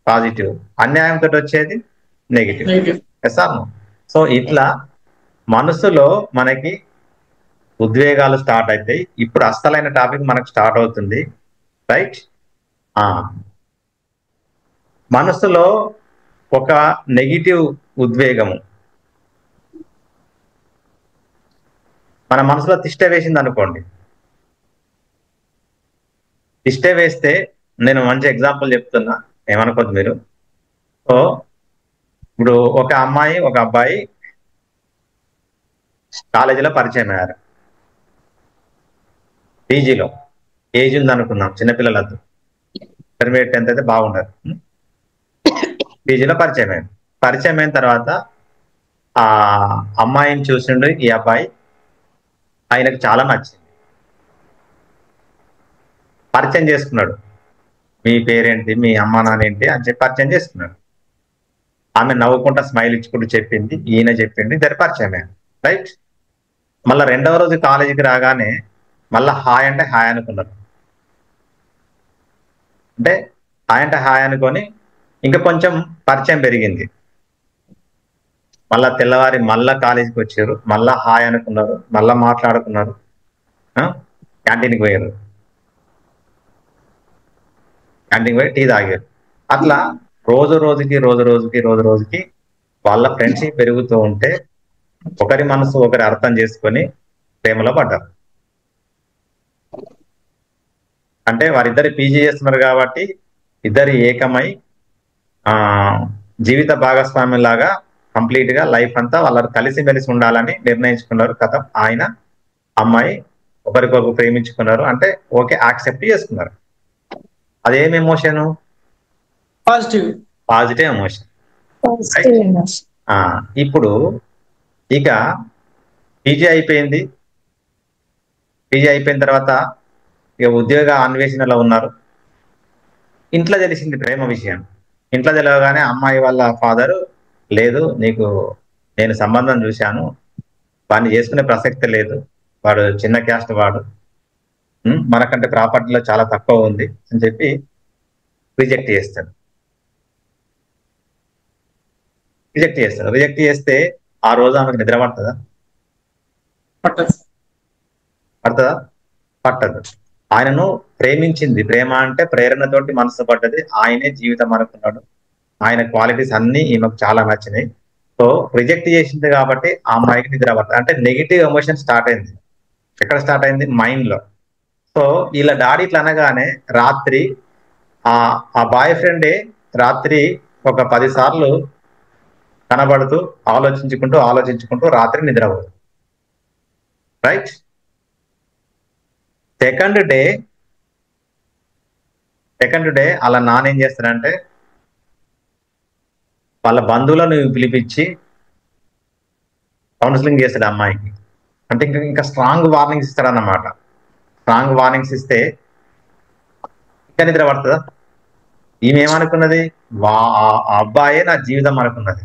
పాజిటివ్, అన్యాయంతో వచ్చేది నెగిటివ్. సో ఇట్లా మనసులో మనకి ఉద్వేగాలు స్టార్ట్ అవుతాయి. ఇప్పుడు అసలైన టాపిక్ మనకు స్టార్ట్ అవుతుంది, రైట్? మనసులో ఒక నెగిటివ్ ఉద్వేగము మన మనసులో తిష్ట వేసింది అనుకోండి. తిష్ట వేస్తే, నేను మంచి ఎగ్జాంపుల్ చెప్తున్నా, ఏమనుకోద్దు మీరు. సో ఇప్పుడు ఒక అమ్మాయి ఒక అబ్బాయి కాలేజీలో పరిచయం అయ్యారు, పీజీలో. ఏజ్ ఉంది అనుకున్నాం, చిన్నపిల్లలద్దు, ఇంటర్మీడియట్ 10th అయితే బాగుండదు. పీజీలో పరిచయం అయ్యారు. పరిచయం అయిన తర్వాత ఆ అమ్మాయిని చూసిండు ఈ అబ్బాయి, ఆయనకు చాలా నచ్చింది, పరిచయం చేసుకున్నాడు. మీ పేరేంటి, మీ అమ్మా నాన్న ఏంటి అని చెప్పి పరిచయం చేసుకున్నాడు. ఆమె నవ్వుకుంటా స్మైల్ ఇచ్చుకుంటూ చెప్పింది, ఈయన చెప్పింది, ఇద్దరు పరిచయమే. రైట్. మళ్ళా రెండవ రోజు కాలేజీకి రాగానే మళ్ళా హాయ్ అంటే హాయ్ అనుకున్నారు. అంటే హాయ్ అంటే హాయ్ అనుకొని ఇంకా కొంచెం పరిచయం పెరిగింది. మళ్ళా తెల్లవారి మళ్ళా కాలేజీకి వచ్చారు, మళ్ళా హాయ్ అనుకున్నారు, మళ్ళా మాట్లాడుకున్నారు, క్యాంటీన్కి పోయారు, క్యాంటీన్కి పోయి టీ తాగారు. అట్లా రోజు రోజుకి వాళ్ళ ఫ్రెండ్షిప్ పెరుగుతూ ఉంటే ఒకరి మనసు ఒకరి అర్థం చేసుకొని ప్రేమలో పడ్డారు. అంటే వారిద్దరు పీజీ చేస్తున్నారు కాబట్టి ఇద్దరు ఏకమై ఆ జీవిత భాగస్వామ్యం లాగా కంప్లీట్ గా లైఫ్ అంతా వాళ్ళ కలిసిమెలిసి ఉండాలని నిర్ణయించుకున్నారు. కథ ఆయన అమ్మాయి ఒకరికొకరు ప్రేమించుకున్నారు, అంటే ఓకే యాక్సెప్ట్ చేసుకున్నారు. అదేం ఎమోషన్? Positive emotion. ఇప్పుడు ఇక పీజీ అయిపోయింది. పీజీ అయిపోయిన తర్వాత ఇక ఉద్యోగ అన్వేషణలో ఉన్నారు. ఇంట్లో తెలిసింది ప్రేమ విషయం. ఇంట్లో తెలియగానే అమ్మాయి వాళ్ళ ఫాదర్, లేదు నీకు నేను సంబంధం చూశాను, వాడిని చేసుకునే ప్రసక్తి లేదు, వాడు చిన్న క్యాస్ట్, వాడు మనకంటే ప్రాపర్టీలో చాలా తక్కువ ఉంది అని చెప్పి రిజెక్ట్ చేస్తాడు. రిజెక్ట్ చేస్తే ఆ రోజు ఆమెకు నిద్ర పడుతుందా? పడుతుందా? పట్టదు. ఆయనను ప్రేమించింది, ప్రేమ అంటే ప్రేరణతోటి మనసు పడ్డది, ఆయనే జీవితం అనుకున్నాడు, ఆయన క్వాలిటీస్ అన్ని ఈమెకు చాలా నచ్చినాయి. సో రిజెక్ట్ చేసింది కాబట్టి ఆ అమ్మాయికి నిద్ర పడుతుంది. అంటే నెగిటివ్ ఎమోషన్ స్టార్ట్ అయింది. ఎక్కడ స్టార్ట్ అయింది? మైండ్ లో. సో వీళ్ళ డాడీ ఇట్లా అనగానే రాత్రి ఆ బాయ్ ఫ్రెండే రాత్రి ఒక 10 సార్లు కనబడుతూ ఆలోచించుకుంటూ రాత్రి నిద్రపోదు. రైట్. సెకండ్ డే అలా నాన్న ఏం చేస్తాడంటే వాళ్ళ బంధువులను పిలిపించి కౌన్సిలింగ్ చేస్తాడు అమ్మాయికి. అంటే ఇంకా స్ట్రాంగ్ వార్నింగ్స్ ఇస్తాడన్నమాట. స్ట్రాంగ్ వార్నింగ్స్ ఇస్తే ఇంకా నిద్ర పడుతుందా? ఈమె ఏమనుకున్నది? ఆ అబ్బాయే నా జీవితం అనుకున్నది.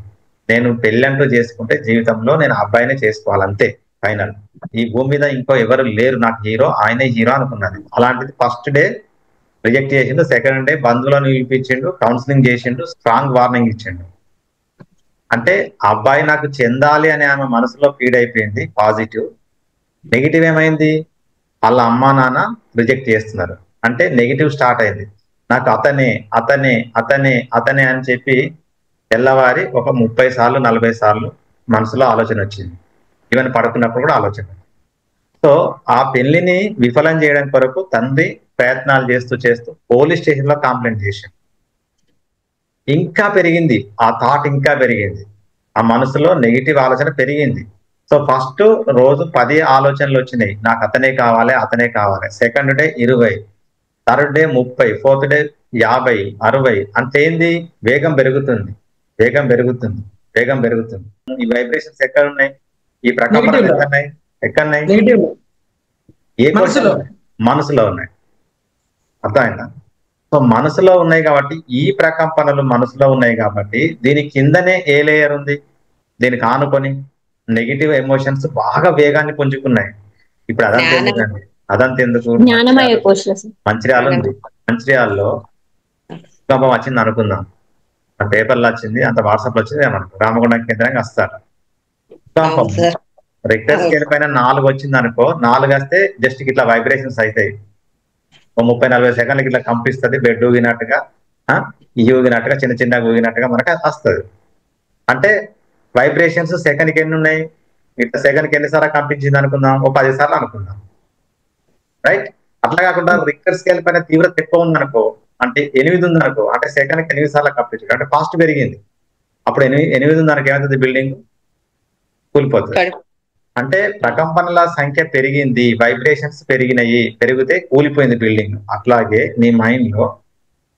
నేను పెళ్ళంటూ చేసుకుంటే జీవితంలో నేను అబ్బాయినే చేసుకోవాలంతే, ఫైనల్. ఈ భూమి మీద ఇంకో ఎవరు లేరు నాకు హీరో, ఆయనే హీరో అనుకున్నది. అలాంటిది ఫస్ట్ డే రిజెక్ట్ చేసిండు, సెకండ్ డే బంధువులను పిలిపించిండు, కౌన్సిలింగ్ చేసిండు, స్ట్రాంగ్ వార్నింగ్ ఇచ్చిండు. అంటే అబ్బాయి నాకు చెందాలి అని ఆమె మనసులో ఫీడ్ అయిపోయింది పాజిటివ్. నెగిటివ్ ఏమైంది? వాళ్ళ అమ్మా నాన్న రిజెక్ట్ చేస్తున్నారు, అంటే నెగిటివ్ స్టార్ట్ అయింది. నాకు అతనే అని చెప్పి తెల్లవారి ఒక 30 సార్లు 40 సార్లు మనసులో ఆలోచన వచ్చింది. ఈవెన్ పడుకున్నప్పుడు కూడా ఆలోచన. సో ఆ పెళ్లిని విఫలం చేయడం కొరకు తండ్రి ప్రయత్నాలు చేస్తూ పోలీస్ స్టేషన్ లో కంప్లైంట్ చేశాడు. ఇంకా పెరిగింది ఆ థాట్, ఇంకా పెరిగింది ఆ మనసులో నెగిటివ్ ఆలోచన పెరిగింది. సో ఫస్ట్ రోజు 10 ఆలోచనలు వచ్చినాయి, నాకు అతనే కావాలి. Second day 20, third day 30, fourth day 50, 60. అంతేంది? వేగం పెరుగుతుంది. ఈ వైబ్రేషన్స్ ఎక్కడ ఉన్నాయి? ఈ ప్రకంపనలు ఎక్కడున్నాయి? ఏ మనసులో ఉన్నాయి. అర్థమైందా? సో మనసులో ఉన్నాయి కాబట్టి, ఈ ప్రకంపనలు మనసులో ఉన్నాయి కాబట్టి దీని కిందనే ఏ లేయర్ ఉంది? దీనికి ఆనుకొని నెగిటివ్ ఎమోషన్స్ బాగా వేగాన్ని పుంజుకున్నాయి. ఇప్పుడు అదంతెందుకు మంచిర్యాల ఉంది. మంచిర్యాలలో భూకంపం వచ్చింది అనుకుందాం, పేపర్లో వచ్చింది, అంత వాట్సాప్ లో వచ్చింది ఏమనుకో, రామగుండం కేంద్రంగా వస్తారు. భూకంపం రిక్టర్ స్కేల్ పైన 4 వచ్చింది అనుకో, 4 వస్తే జస్ట్ ఇట్లా వైబ్రేషన్స్ అవుతాయి. 30-40 సెకండ్లకి ఇట్లా కంపిస్తుంది, బెడ్ ఊగినట్టుగా, ఊగినట్టుగా, చిన్నగా ఊగినట్టుగా మనకు వస్తుంది. అంటే వైబ్రేషన్స్ సెకండ్కి ఎన్ని ఉన్నాయి? ఇట్లా సెకండ్కి ఎన్నిసార్లు కంపించింది అనుకుందాం, ఓ 10 సార్లు అనుకుందాం. రైట్. అట్లా కాకుండా రిక్టర్ స్కేల్ పైన తీవ్రత ఎక్కువ ఉందనుకో, అంటే 8 ఉందనుకో, అంటే సెకండ్కి 8 సార్లు కంపించింది, అంటే ఫాస్ట్ పెరిగింది. అప్పుడు 8 ఉందనుకో ఏమవుతుంది? బిల్డింగ్ కూలిపోతుంది. అంటే ప్రకంపనల సంఖ్య పెరిగింది, వైబ్రేషన్స్ పెరిగితే కూలిపోయింది బిల్డింగ్. అట్లాగే నీ మైండ్ లో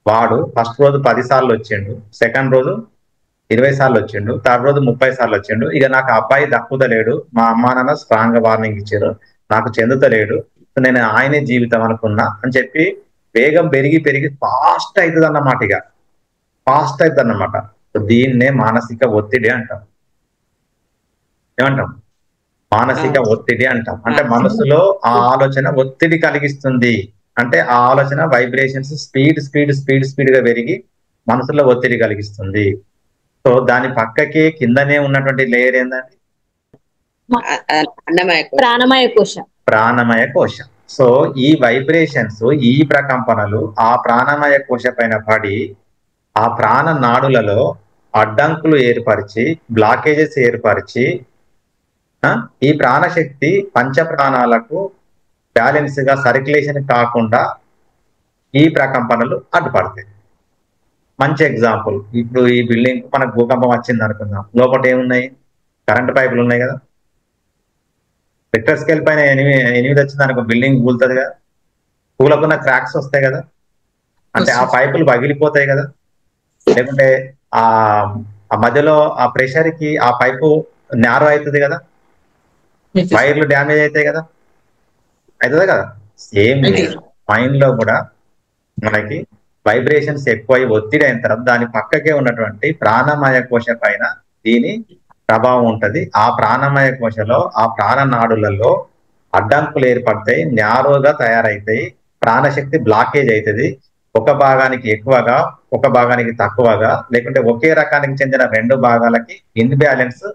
వాడు ఫస్ట్ రోజు 10 సార్లు వచ్చిండు, సెకండ్ రోజు 20 సార్లు వచ్చిండు, థర్డ్ రోజు 30 సార్లు వచ్చిండు. ఇక నాకు ఆ అబ్బాయి దక్కుతలేడు, మా అమ్మా నాన్న స్ట్రాంగ్ గా వార్నింగ్ ఇచ్చారు, నాకు చెందుతలేడు, నేను ఆయనే జీవితం అనుకున్నా అని చెప్పి వేగం పెరిగి పెరిగి ఫాస్ట్ అవుతుంది అన్నమాట. ఇక ఫాస్ట్ అవుతుంది అన్నమాట. దీన్నే మానసిక ఒత్తిడి అంటాం. ఏమంటాం? మానసిక ఒత్తిడి అంటాం. అంటే మనసులో ఆ ఆలోచన ఒత్తిడి కలిగిస్తుంది. అంటే ఆ ఆలోచన వైబ్రేషన్స్ స్పీడ్ గా పెరిగి మనసులో ఒత్తిడి కలిగిస్తుంది. సో దాని పక్కకి కిందనే ఉన్నటువంటి లేయర్ ఏంటంటే అన్నమయ కోశ. ప్రాణమయ కోశ. ప్రాణమయ కోశ. సో ఈ వైబ్రేషన్స్, ఈ ప్రకంపనలు ఆ ప్రాణమయ కోశ పైన పడి ఆ ప్రాణ నాడులలో అడ్డంకులు ఏర్పరిచి, బ్లాకేజెస్ ఏర్పరిచి ఈ ప్రాణశక్తి పంచ ప్రాణాలకు బ్యాలెన్స్ గా సర్క్యులేషన్ కాకుండా ఈ ప్రకంపనలు అడ్డుపడతాయి. మంచి ఎగ్జాంపుల్, ఇప్పుడు ఈ బిల్డింగ్ మనకు భూకంపం వచ్చింది అనుకుందాం, లోపల ఏమున్నాయి? కరెంట్ పైపులు ఉన్నాయి కదా. రిక్టర్ స్కేల్ పైన 8 వచ్చింది అనుకో, బిల్డింగ్ కూలుతుంది కదా, కూలకున్న క్రాక్స్ వస్తాయి కదా, అంటే ఆ పైపులు పగిలిపోతాయి కదా, లేకుంటే ఆ మధ్యలో ఆ ప్రెషర్ కి ఆ పైపు నేరో అవుతుంది కదా, వైర్లు డ్యామేజ్ అవుతాయి కదా, అవుతుంది కదా. సేమ్ మైండ్ లో కూడా మనకి వైబ్రేషన్స్ ఎక్కువై ఒత్తిడి అయిన తర్వాత దాని పక్కకే ఉన్నటువంటి ప్రాణమయ కోశ పైన దీని ప్రభావం ఉంటది. ఆ ప్రాణమయ కోశలో ఆ ప్రాణ నాడులలో అడ్డంకులు ఏర్పడతాయి, న్యారోగా తయారైతాయి, ప్రాణశక్తి బ్లాకేజ్ అవుతుంది. ఒక భాగానికి ఎక్కువగా, ఒక భాగానికి తక్కువగా, లేకుంటే ఒకే రకానికి చెందిన 2 భాగాలకి ఇన్బ్యాలెన్స్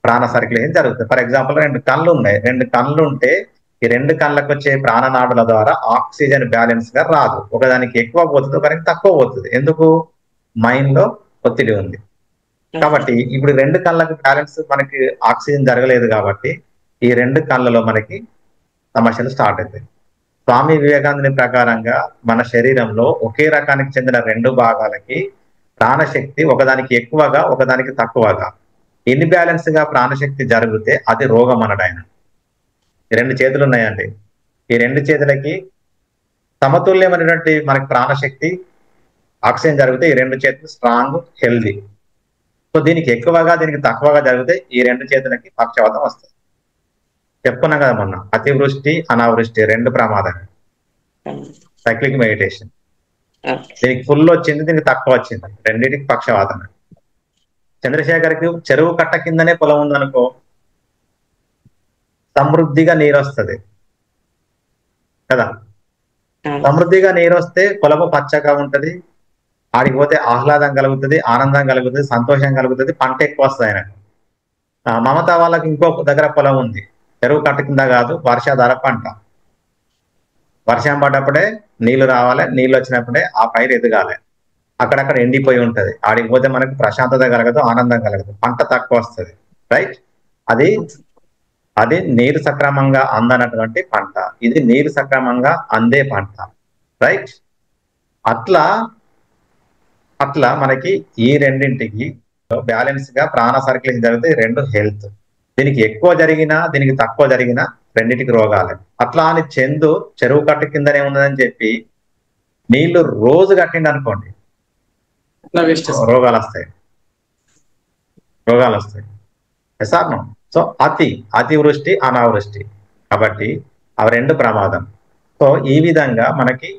ప్రాణ సర్క్యులేషన్ జరుగుతుంది. ఫర్ ఎగ్జాంపుల్ 2 కళ్ళు ఉన్నాయి, 2 కళ్ళు ఉంటే ఈ 2 కళ్ళకు వచ్చే ప్రాణనాడుల ద్వారా ఆక్సిజన్ బ్యాలెన్స్ గా రాదు. ఒకదానికి ఎక్కువ పోతుంది, ఒకదానికి తక్కువ పోతుంది. ఎందుకు? మైండ్ లో ఒత్తిడి ఉంది కాబట్టి. ఇప్పుడు 2 కళ్ళకు బ్యాలెన్స్ మనకి ఆక్సిజన్ జరగలేదు కాబట్టి ఈ 2 కళ్ళలో మనకి సమస్యలు స్టార్ట్ అవుతాయి. స్వామి వివేకానందుని ప్రకారంగా మన శరీరంలో ఒకే రకానికి చెందిన 2 భాగాలకి ప్రాణశక్తి ఒకదానికి ఎక్కువగా, ఒకదానికి తక్కువగా, ఇన్బ్యాలెన్స్ గా ప్రాణశక్తి జరిగితే అది రోగం అన్నాడు ఆయన. ఈ 2 చేతులు ఉన్నాయండి, ఈ 2 చేతులకి సమతుల్యమైనటువంటి మనకి ప్రాణశక్తి ఆక్సిజన్ జరిగితే ఈ 2 చేతులు స్ట్రాంగ్, హెల్దీ. సో దీనికి ఎక్కువగా, దీనికి తక్కువగా జరిగితే ఈ 2 చేతులకి పక్షవాతం వస్తుంది. చెప్పుకున్నాం కదా మొన్న, అతివృష్టి అనావృష్టి 2 ప్రమాదం. సైక్లిక్ మెడిటేషన్, దీనికి ఫుల్ వచ్చింది, దీనికి తక్కువ వచ్చింది, రెండింటికి పక్షవాతం. చంద్రశేఖర్కి చెరువు కట్ట కిందనే పొలం ఉందనుకో, సమృద్ధిగా నీరు వస్తుంది కదా. సమృద్ధిగా నీరు వస్తే పొలము పచ్చగా ఉంటది, ఆడికి పోతే ఆహ్లాదం కలుగుతుంది, ఆనందం కలుగుతుంది, సంతోషం కలుగుతుంది, పంట ఎక్కువ వస్తుంది ఆయనకు. మమత వాళ్ళకి ఇంకో దగ్గర పొలం ఉంది, చెరువు కట్ట కింద కాదు, వర్షాధార పంట. వర్షం పడ్డప్పుడే నీళ్లు రావాలి, నీళ్ళు వచ్చినప్పుడే ఆ పైరు ఎదగాలి. అక్కడక్కడ ఎండిపోయి ఉంటది, ఆడికి పోతే మనకు ప్రశాంతత కలగదు, ఆనందం కలగదు, పంట తక్కువ వస్తుంది. రైట్? అది నీరు సక్రమంగా అందనటువంటి పంట, ఇది నీరు సక్రమంగా అందే పంట. రైట్? అట్లా మనకి ఈ రెండింటికి బ్యాలెన్స్ గా ప్రాణ సర్క్యులేషన్ జరిగితే 2 హెల్త్. దీనికి ఎక్కువ జరిగినా, దీనికి తక్కువ జరిగినా రెండింటికి రోగాలే. అట్లా అని చెరువు కట్ట కిందనే ఉన్నదని చెప్పి నీళ్లు రోజు కట్టిండి అనుకోండి, రోగాలు వస్తాయి. ఎసార్నో. సో అతివృష్టి అనావృష్టి కాబట్టి అవి 2 ప్రమాదం. సో ఈ విధంగా మనకి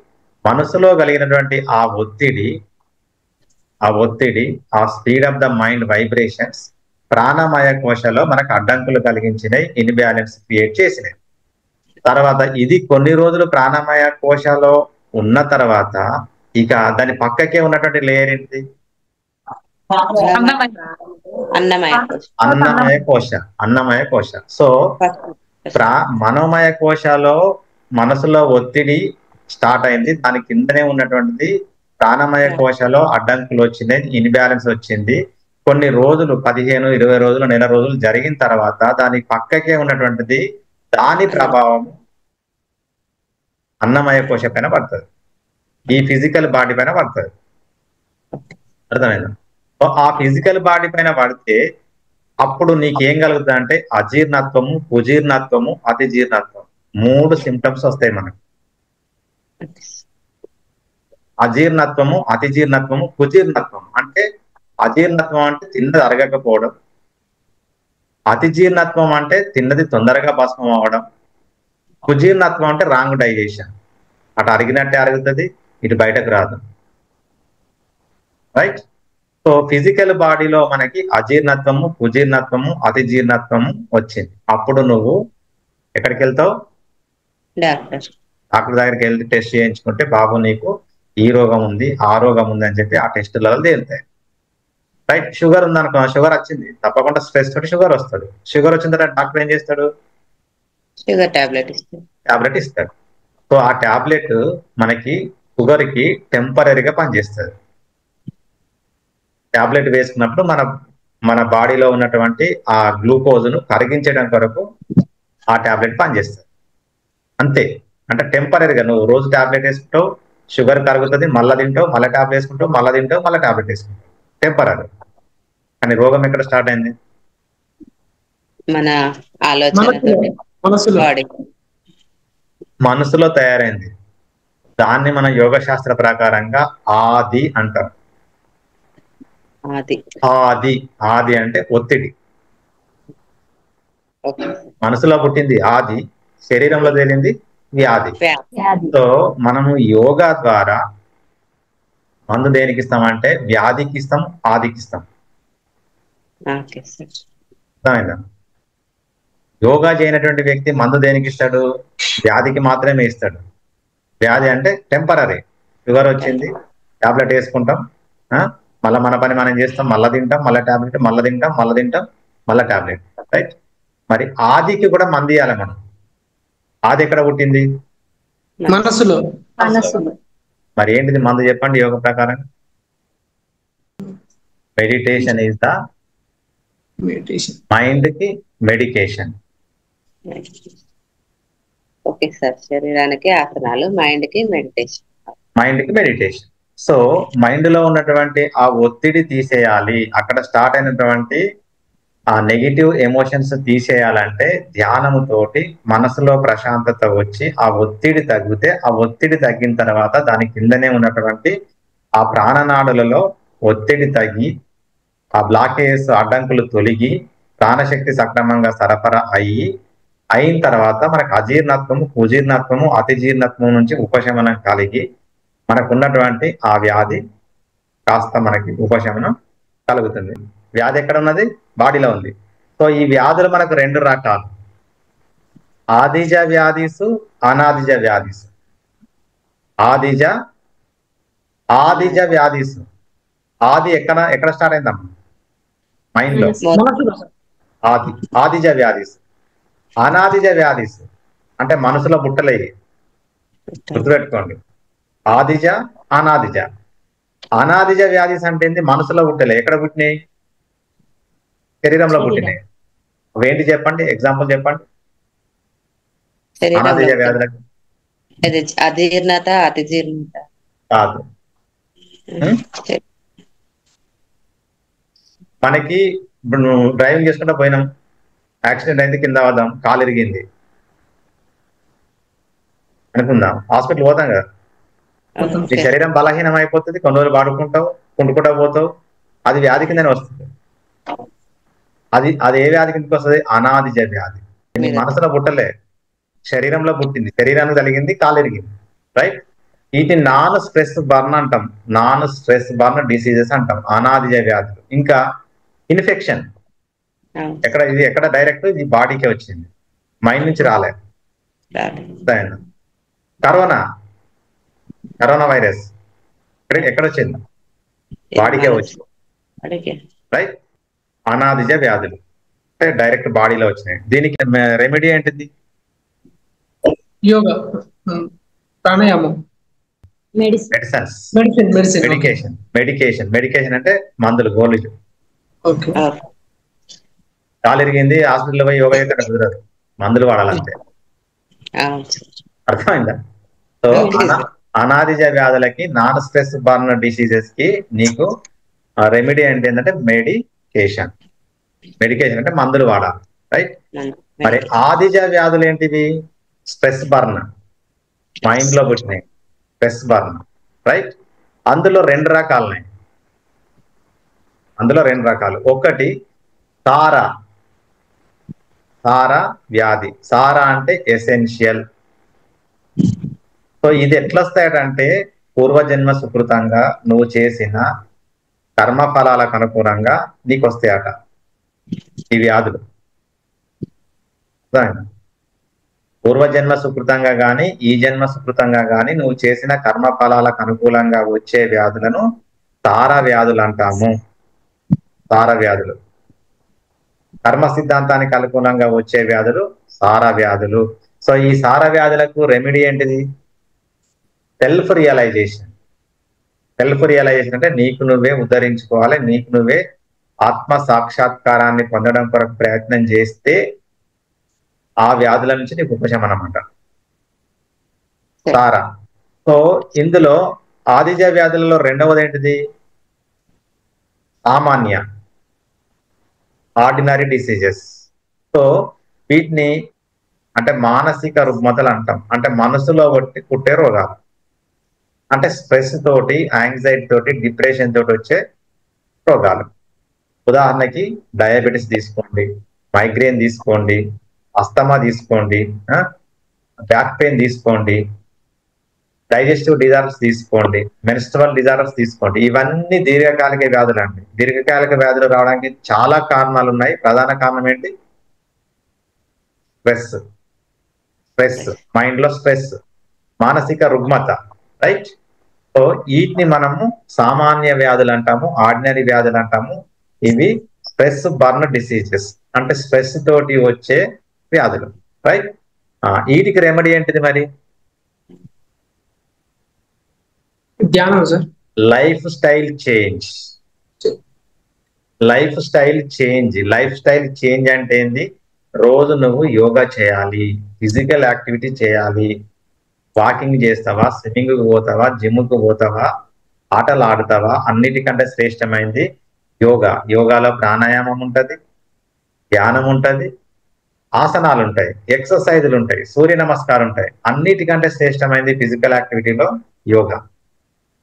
మనసులో కలిగినటువంటి ఆ ఒత్తిడి, ఆ speed of the mind vibrations ప్రాణమయ కోశలో మనకు అడ్డంకులు కలిగించినాయి, ఇన్బ్యాలెన్స్ క్రియేట్ చేసినాయి. తర్వాత ఇది కొన్ని రోజులు ప్రాణమయ కోశలో ఉన్న తర్వాత ఇక దాని పక్కకే ఉన్నటువంటి లేయర్ ఏంటి? అన్నమయ కోశ. సో మనోమయ కోశలో మనసులో ఒత్తిడి స్టార్ట్ అయింది, దాని కిందనే ఉన్నటువంటిది ప్రాణమయ కోశలో అడ్డంకులు వచ్చినాయి, ఇన్బ్యాలెన్స్ వచ్చింది. కొన్ని రోజులు 15, 20 రోజులు, నెల రోజులు జరిగిన తర్వాత దాని పక్కకే ఉన్నటువంటిది, దాని ప్రభావం అన్నమయ కోశ పైన పడుతుంది, ఈ ఫిజికల్ బాడీ పైన పడుతుంది. అర్థమైందా? ఆ ఫిజికల్ బాడీ పైన పడితే అప్పుడు నీకేం కలుగుతుంది అంటే అజీర్ణత్వము, కుజీర్ణత్వము, అతిజీర్ణత్వం 3 సింప్టమ్స్ వస్తాయి మనకు. అజీర్ణత్వము, అతిజీర్ణత్వము, కుజీర్ణత్వము అంటే అజీర్ణత్వం అంటే తిన్నది అరగకపోవడం, అతి జీర్ణత్వం అంటే తిన్నది తొందరగా భస్మం అవ్వడం, కుజీర్ణత్వం అంటే రాంగ్ డైజెషన్, అటు అరిగినట్టే అరుగుతుంది, ఇటు బయటకు రాదు. రైట్. సో ఫిజికల్ బాడీలో మనకి అజీర్ణత్వము, కుజీర్ణత్వము, అతి జీర్ణత్వము వచ్చింది. అప్పుడు నువ్వు ఎక్కడికి వెళ్తావు? డాక్టర్. డాక్టర్ దగ్గరికి వెళ్ళి టెస్ట్ చేయించుకుంటే బాబు నీకు ఈ రోగం ఉంది, ఆ రోగం ఉంది అని చెప్పి ఆ టెస్టులలో తేలుతాయి. రైట్. షుగర్ ఉందనుకో, షుగర్ వచ్చింది, తప్పకుండా స్ట్రెస్ తోటి షుగర్ వస్తుంది. షుగర్ వచ్చిన తర్వాత డాక్టర్ ఏం చేస్తాడు? షుగర్ టాబ్లెట్ ఇస్తాడు. టాబ్లెట్ ఇస్తాడు. సో ఆ టాబ్లెట్ మనకి షుగర్ కి టెంపరీగా పనిచేస్తుంది. టాబ్లెట్ వేసుకున్నప్పుడు మన బాడీలో ఉన్నటువంటి ఆ గ్లూకోజ్ ను కరిగించడం కొరకు ఆ టాబ్లెట్ పనిచేస్తుంది. అంతే. అంటే టెంపరీగా నువ్వు రోజు టాబ్లెట్ వేసుకుంటావు, షుగర్ కరుగుతుంది, మళ్ళీ తింటావు, మళ్ళీ టాబ్లెట్ వేసుకుంటావు, మళ్ళీ తింటావు, మళ్ళీ టాబ్లెట్ వేసుకుంటావు. టెంపరీ. కానీ రోగం ఎక్కడ స్టార్ట్ అయింది? మన ఆలోచన మనసులో బాడీ మనసులో తయారైంది. దాన్ని మన యోగ శాస్త్ర ప్రకారంగా ఆది అంటారు. అది. ఆది అంటే ఒత్తిడి. ఓకే. మనసులో పుట్టింది ఆది, శరీరంలో తేలింది వ్యాధి. సో మనము యోగా ద్వారా మందు దేనికి ఇస్తామంటే వ్యాధికి ఇస్తాం, ఆదికి ఇస్తాం. Okay sir. అర్థమైందా? యోగా చేయనటువంటి వ్యక్తి మందు దేనికి ఇస్తాడు? వ్యాధికి మాత్రమే ఇస్తాడు. వ్యాధి అంటే టెంపరీ. షుగర్ వచ్చింది, టాబ్లెట్ వేసుకుంటాం, మళ్ళీ మన పని మనం చేస్తాం, మళ్ళీ తింటాం, మళ్ళీ టాబ్లెట్, మళ్ళీ తింటాం, మళ్ళీ తింటాం, మళ్ళీ టాబ్లెట్. రైట్. మరి ఆదికి కూడా మంది ఇవ్వాలి మనం. ఆది ఎక్కడ పుట్టింది? మనసులో. మరి ఏంటిది మందు చెప్పండి యోగ ప్రకారం? మెడిటేషన్ ఈజ్ ద మైండ్ కి మెడికేషన్. Okay sir. శరీరానికి ఆసనాలు, మైండ్ కి మెడిటేషన్. మైండ్ కి మెడిటేషన్. సో మైండ్ లో ఉన్నటువంటి ఆ ఒత్తిడి తీసేయాలి, అక్కడ స్టార్ట్ అయినటువంటి ఆ నెగిటివ్ ఎమోషన్స్ తీసేయాలంటే ధ్యానముతోటి మనసులో ప్రశాంతత వచ్చి ఆ ఒత్తిడి తగ్గితే, ఆ ఒత్తిడి తగ్గిన తర్వాత దాని కిందనే ఉన్నటువంటి ఆ ప్రాణనాడులలో ఒత్తిడి తగ్గి ఆ బ్లాకేజ్ అడ్డంకులు తొలగి ప్రాణశక్తి సక్రమంగా సరఫరా అయిన తర్వాత మనకు అజీర్ణత్వము, కుజీర్ణత్వము, అతి జీర్ణత్వం నుంచి ఉపశమనం కలిగి మనకున్నటువంటి ఆ వ్యాధి కాస్త మనకి ఉపశమనం కలుగుతుంది. వ్యాధి ఎక్కడ ఉన్నది? బాడీలో ఉంది. సో ఈ వ్యాధులు మనకు రెండు రకాలు, ఆదిజ వ్యాధిసు, అనాదిజ వ్యాధిసు. ఆదిజ వ్యాధిసు. ఆది ఎక్కడ స్టార్ట్ అయిందమ్మా? మైండ్ లో. ఆదిజ వ్యాధిసు. అనాదిజ వ్యాధిసు అంటే మనసులో బుట్టలయ్యి. గుర్తుపెట్టుకోండి. ఆదిజ, అనాదిజ. అనాదిజ వ్యాధిస్ అంటే ఏంటి? మనసులో పుట్టలే. ఎక్కడ పుట్టినాయి? శరీరంలో పుట్టినాయి. అవేంటి చెప్పండి, ఎగ్జాంపుల్ చెప్పండి. అనాదిజ వ్యాధులకు అజీర్ణత, అతి జీర్ణత కాదు. మనకి ఇప్పుడు నువ్వు డ్రైవింగ్ చేసుకుంటూ పోయినాం, యాక్సిడెంట్ అయింది, కింద పడ్డాం, కాలు ఇరిగింది అనుకుందాం, హాస్పిటల్ పోతాం కదా. నీ శరీరం బలహీనం అయిపోతుంది, కొన్ని రోజులు వాడుకుంటావు, కుంటుకుంటా పోతావు, అది వ్యాధి కిందనే వస్తుంది. అది ఏ వ్యాధి కిందకి వస్తుంది? అనాదిజ వ్యాధి. నీ మనసులో పుట్టలే, శరీరంలో పుట్టింది, శరీరానికి కలిగింది, కాలు ఇరిగింది. రైట్. వీటిని నాన్ స్ట్రెస్ బర్న్ అంటాం, నాన్ స్ట్రెస్ బర్న్ డిసీజెస్ అంటాం, అనాదిజ వ్యాధులు. ఇంకా ఇన్ఫెక్షన్ ఎక్కడ డైరెక్ట్ ఇది బాడీకే వచ్చింది, మైండ్ నుంచి రాలే. కరోనా వైరస్ ఎక్కడ వచ్చింది? బాడీకే వచ్చింది. రైట్. అనాదిజ వ్యాధులు అంటే డైరెక్ట్ బాడీలో వచ్చినాయి. దీనికి రెమెడీ ఏంటిది? యోగా, ప్రాణాయామం, మెడిసిన్స్, మెడికేషన్ అంటే మందులు, గోళీలు. కాలు ఇరిగింది, హాస్పిటల్ పోయి యోగా అయితే కుదరదు, మందులు వాడాలంటే. అర్థమైందా? సో అనాదిజ వ్యాధులకి, నాన్ స్ట్రెస్ బర్న్ డిసీజెస్ కి నీకు రెమెడీ అంటే ఏంటంటే మెడికేషన్ అంటే మందులు వాడాలి. రైట్. మరి ఆదిజ వ్యాధులు ఏంటివి? స్ట్రెస్ బర్న్, మైండ్ లో పుట్టినాయి, స్ట్రెస్ బర్న్. రైట్. అందులో రెండు రకాలున్నాయి. అందులో రెండు రకాలు. ఒకటి సార వ్యాధి. సార అంటే ఎసెన్షియల్. సో ఇది ఎట్లా వస్తాయంటే పూర్వజన్మ సుకృతంగా నువ్వు చేసిన కర్మ ఫలాలకు అనుగుణంగా నీకు వస్తాయట ఈ వ్యాధులు. పూర్వజన్మ సుకృతంగా గాని ఈ జన్మ సుకృతంగా గాని నువ్వు చేసిన కర్మ ఫలాలకు అనుకూలంగా వచ్చే వ్యాధులను సార వ్యాధులు అంటాము. సార వ్యాధులు. కర్మ సిద్ధాంతానికి అనుగుణంగా వచ్చే వ్యాధులు సార వ్యాధులు. సో ఈ సార వ్యాధులకు రెమెడీ ఏంటిది? Self realisation. సెల్ఫ్ రియలైజేషన్ అంటే నీకు నువ్వే ఉద్ధరించుకోవాలి, నీకు నువ్వే ఆత్మ సాక్షాత్కారాన్ని పొందడం కొరకు ప్రయత్నం చేస్తే ఆ వ్యాధుల నుంచి నీకు ఉపశమనం అంట సారా. సో ఇందులో ఆదిజ వ్యాధులలో రెండవది ఏంటిది? సామాన్య, ఆర్డినరీ డిసీజెస్. సో వీటిని అంటే మానసిక రుగ్మతలు అంటాం. అంటే మనసులో పుట్టే రోగాలు. అంటే స్ట్రెస్ తోటి, యాంగ్జైటీ తోటి, డిప్రెషన్ తోటి వచ్చే రోగాలు. ఉదాహరణకి డయాబెటీస్ తీసుకోండి, మైగ్రేన్ తీసుకోండి, అస్తమా తీసుకోండి, బ్యాక్ పెయిన్ తీసుకోండి, డైజెస్టివ్ డిజార్డర్స్ తీసుకోండి, మెన్స్ట్రువల్ డిజార్డర్స్ తీసుకోండి. ఇవన్నీ దీర్ఘకాలిక వ్యాధులు అండి. దీర్ఘకాలిక వ్యాధులు రావడానికి చాలా కారణాలు ఉన్నాయి. ప్రధాన కారణం ఏంటి? స్ట్రెస్, మైండ్ లో స్ట్రెస్, మానసిక రుగ్మత, రైట్? సో వీటిని మనము సామాన్య వ్యాధులు అంటాము, ఆర్డినరీ వ్యాధులు అంటాము. ఇవి స్ట్రెస్ బర్న్ డిసీజెస్, అంటే స్ట్రెస్ తోటి వచ్చే వ్యాధులు, రైట్? వీటికి రెమెడీ ఏంటిది మరి? ధ్యానం sir. Life style change. Life style change అంటే ఏంది? రోజు నువ్వు యోగా చేయాలి, ఫిజికల్ యాక్టివిటీ చేయాలి. వాకింగ్ చేస్తావా, స్విమ్మింగ్ కు పోతావా, జిమ్ కు పోతావా, ఆటలు ఆడుతావా? అన్నిటికంటే శ్రేష్టమైంది యోగా. యోగాలో ప్రాణాయామం ఉంటది, ధ్యానం ఉంటది, ఆసనాలు ఉంటాయి, ఎక్సర్సైజులు ఉంటాయి, సూర్య నమస్కారం ఉంటాయి. అన్నిటికంటే శ్రేష్టమైంది ఫిజికల్ యాక్టివిటీలో యోగా.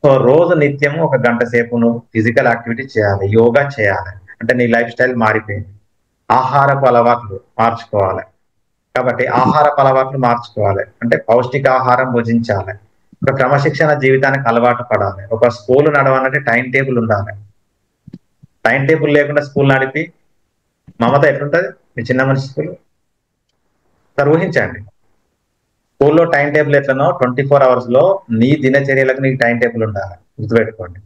సో రోజు నిత్యము 1 గంట సేపు నువ్వు ఫిజికల్ యాక్టివిటీ చేయాలి, యోగా చేయాలి. అంటే నీ లైఫ్ స్టైల్ మారిపోయింది. ఆహారపు అలవాట్లు మార్చుకోవాలి. కాబట్టి ఆహారపు అలవాట్లు మార్చుకోవాలి అంటే పౌష్టికాహారం భుజించాలి. ఒక క్రమశిక్షణ జీవితానికి అలవాటు పడాలి. ఒక స్కూల్ నడవాలంటే టైం టేబుల్ ఉండాలి. టైం టేబుల్ లేకుండా స్కూల్ నడిపి మమత ఎట్లుంటది? మీ చిన్న మనిషి స్కూల్ సార్ ఊహించండి. స్కూల్లో టైం టేబుల్ ఎట్లనో 24 hours లో నీ దినచర్యలకు నీకు టైం టేబుల్ ఉండాలి. గుర్తుపెట్టుకోండి.